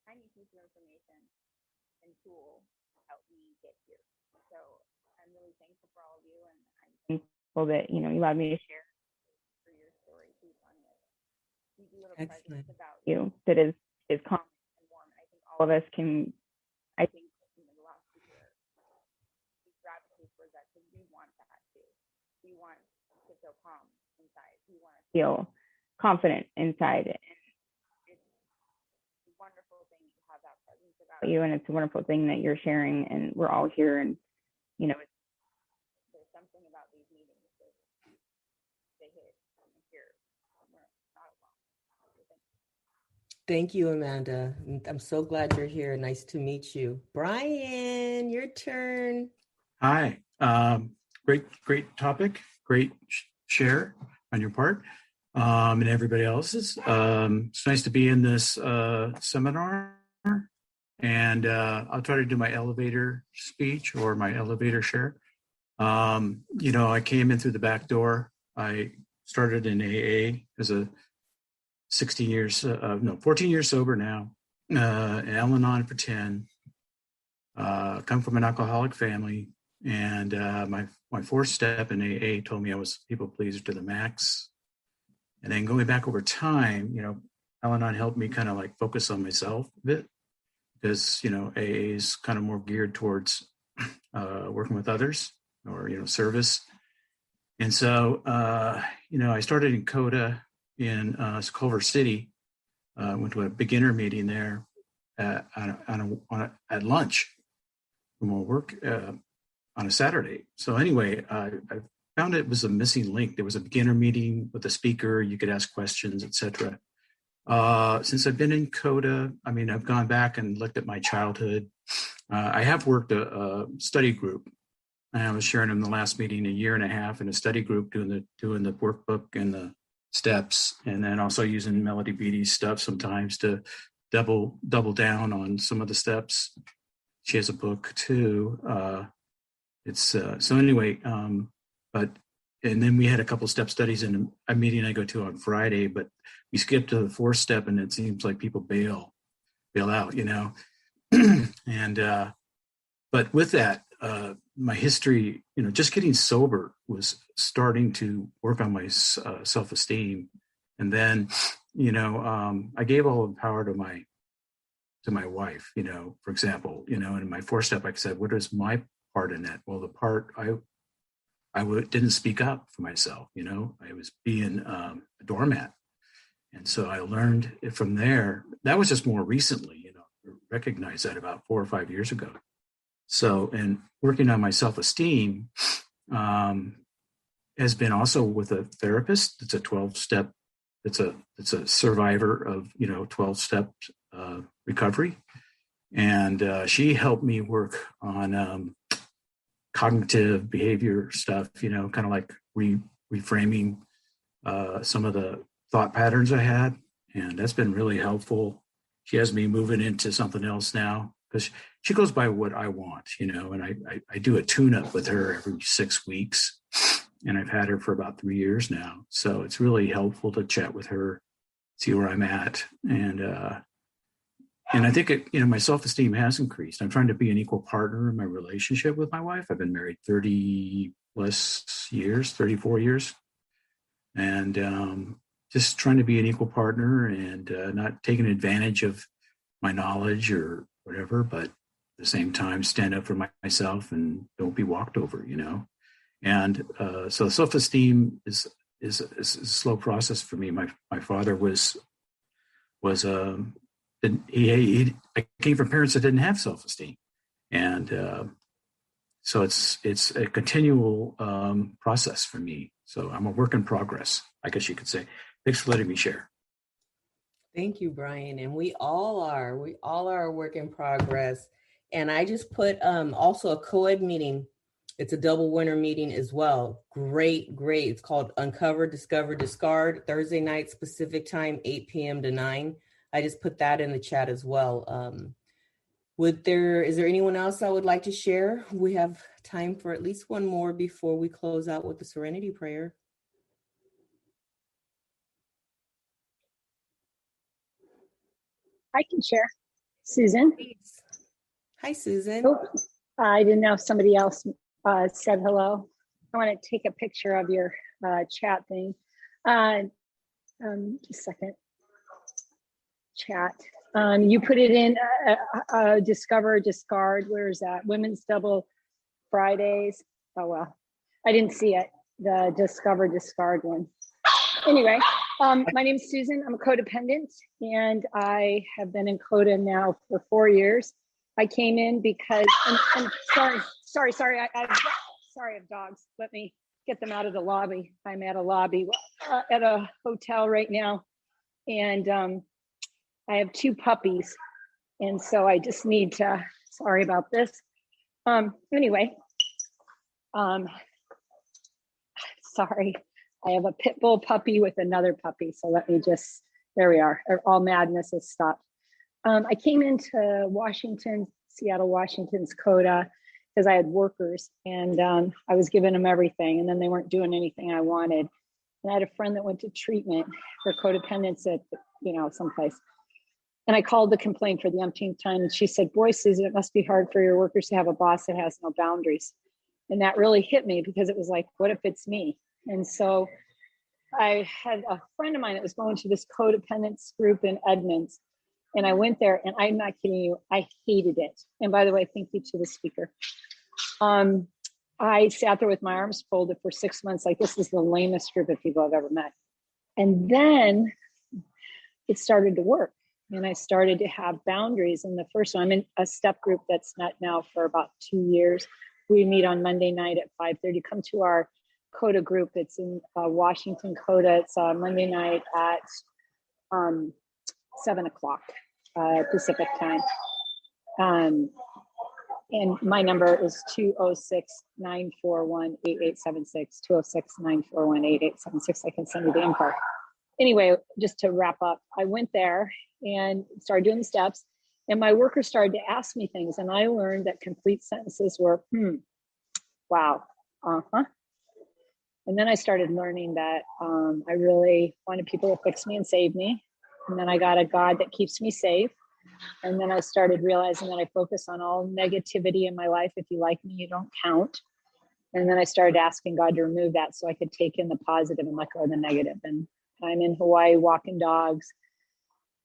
tiny piece of information and tool helped me get here. So I'm really thankful for all of you, and I'm thankful that you allowed me to share for your story too, Tanya. You do have a presence about you that is calm and warm. I think all of us can. I think the last year we gravitate towards that because we want that too. We want to feel calm inside. We want to feel confident inside, and it's a wonderful thing to have that presence about you, and it's a wonderful thing that you're sharing, and we're all here, and there's something about these meetings that they hit here. We're not alone. Thank you, Amanda. I'm so glad you're here. Nice to meet you. Brian, your turn. Hi. Great topic. Great share on your part, and everybody else's. It's nice to be in this seminar, and I'll try to do my elevator speech or my elevator share. I came in through the back door. I started in AA as a 14 years sober now, Al-Anon for 10, come from an alcoholic family. And my fourth step in AA told me I was a people pleaser to the max. And then going back over time, Al-Anon helped me kind of like focus on myself a bit, because, AA is kind of more geared towards working with others, or, service. And so, I started in CoDA in Culver City. Went to a beginner meeting there at lunch from our work on a Saturday. So anyway, I found it was a missing link. There was a beginner meeting with a speaker. You could ask questions, etc. Since I've been in CoDA, I've gone back and looked at my childhood. I have worked a study group. I was sharing in the last meeting 1.5 years in a study group doing the workbook and the steps, and then also using Melody Beattie's stuff sometimes to double down on some of the steps. She has a book too. And then we had a couple step studies in a meeting I go to on Friday, but we skipped to the fourth step, and it seems like people bail out, and but with that, my history, just getting sober was starting to work on my self-esteem. And then, I gave all the power to my wife, for example, in my fourth step, I said, what is my part in that? Well, the part I didn't speak up for myself, I was being a doormat. And so I learned it from there. That was just more recently, recognized that about 4 or 5 years ago. So, and working on my self-esteem has been also with a therapist. It's a 12-step, it's a survivor of, 12-step recovery. And she helped me work on cognitive behavior stuff, kind of like reframing some of the thought patterns I had. And that's been really helpful. She has me moving into something else now, because she goes by what I want, and I do a tune-up with her every 6 weeks, and I've had her for about 3 years now. So it's really helpful to chat with her, see where I'm at. And I think my self-esteem has increased. I'm trying to be an equal partner in my relationship with my wife. I've been married 30 plus years, 34 years. And just trying to be an equal partner and not taking advantage of my knowledge or whatever, but at the same time, stand up for myself and don't be walked over, And so self-esteem is a slow process for me. My father I came from parents that didn't have self-esteem. And so it's a continual process for me. So I'm a work in progress, I guess you could say. Thanks for letting me share. Thank you, Brian. And we all are a work in progress. And I just put also a co-ed meeting. It's a double winner meeting as well. Great. It's called Uncover, Discover, Discard, Thursday night, Pacific time, 8 p.m. to 9. I just put that in the chat as well. Is there anyone else I would like to share? We have time for at least one more before we close out with the Serenity Prayer. I can share. Susan. Hi, Susan. Oh, I didn't know if somebody else said hello. I want to take a picture of your chat thing. Just a second. Chat. You put it in Discover, Discard. Where is that? Women's Double Fridays. Oh, well, I didn't see it. The Discover, Discard one. Anyway, my name is Susan. I'm a codependent, and I have been in CoDA now for 4 years. I came in because, and sorry, I have dogs. Let me get them out of the lobby. I'm at a lobby at a hotel right now, and I have 2 puppies, and so I just need to, sorry about this. Anyway, sorry. I have a pit bull puppy with another puppy. So let me just, there we are. All madness has stopped. I came into Seattle, Washington's CoDA because I had workers, and I was giving them everything, and then they weren't doing anything I wanted. And I had a friend that went to treatment for codependence at, someplace. And I called to complain for the umpteenth time. And she said, boy, Susan, it must be hard for your workers to have a boss that has no boundaries. And that really hit me because it was like, what if it's me? And so I had a friend of mine that was going to this codependence group in Edmonds. And I went there, and I'm not kidding you, I hated it. And by the way, thank you to the speaker. I sat there with my arms folded for 6 months, like this is the lamest group of people I've ever met. And then it started to work. And I started to have boundaries. And the first one, I'm in a step group that's met now for about 2 years. We meet on Monday night at 5:30. Come to our CoDA group. It's in Washington CoDA. It's Monday night at 7 o'clock Pacific time. And my number is 206-941-8876, 206-941-8876. I can send you the info. Anyway, just to wrap up, I went there and started doing the steps, and my workers started to ask me things, and I learned that complete sentences were, wow, And then I started learning that I really wanted people to fix me and save me. And then I got a God that keeps me safe. And then I started realizing that I focus on all negativity in my life. If you like me, you don't count. And then I started asking God to remove that so I could take in the positive and let go of the negative. And I'm in Hawaii walking dogs,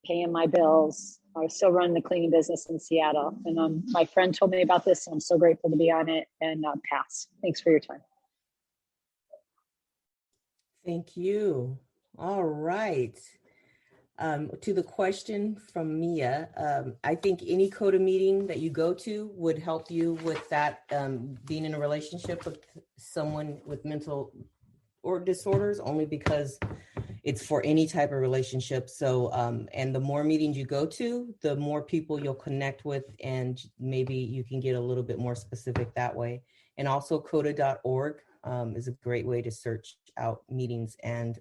paying my bills. I was still running the cleaning business in Seattle. And my friend told me about this, and I'm so grateful to be on it, and pass. Thanks for your time. Thank you. All right. To the question from Mia, I think any CoDA meeting that you go to would help you with that, being in a relationship with someone with mental or disorders, only because it's for any type of relationship. So, and the more meetings you go to, the more people you'll connect with, and maybe you can get a little bit more specific that way. And also CoDA.org is a great way to search out meetings and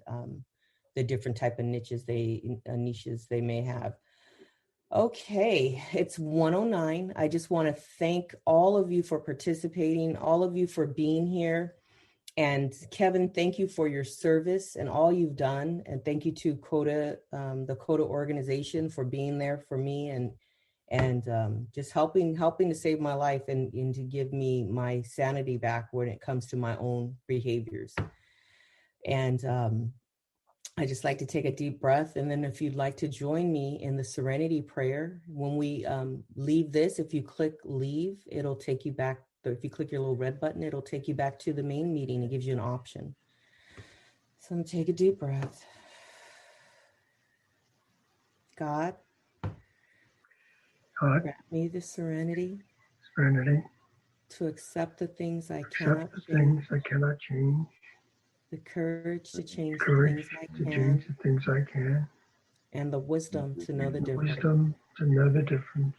the different type of niches they may have. Okay, it's 1:09. I just want to thank all of you for participating, all of you for being here. And Kevin, thank you for your service and all you've done. And thank you to CoDA, the CoDA organization, for being there for me and just helping to save my life and to give me my sanity back when it comes to my own behaviors. And I just like to take a deep breath. And then if you'd like to join me in the Serenity Prayer, when we leave this, if you click leave, it'll take you back. If you click your little red button, it'll take you back to the main meeting. It gives you an option. So I'm gonna take a deep breath. God, grant me the serenity to accept the things I cannot change, the courage to change the things I can, and the wisdom to know the difference. Wisdom to know the difference.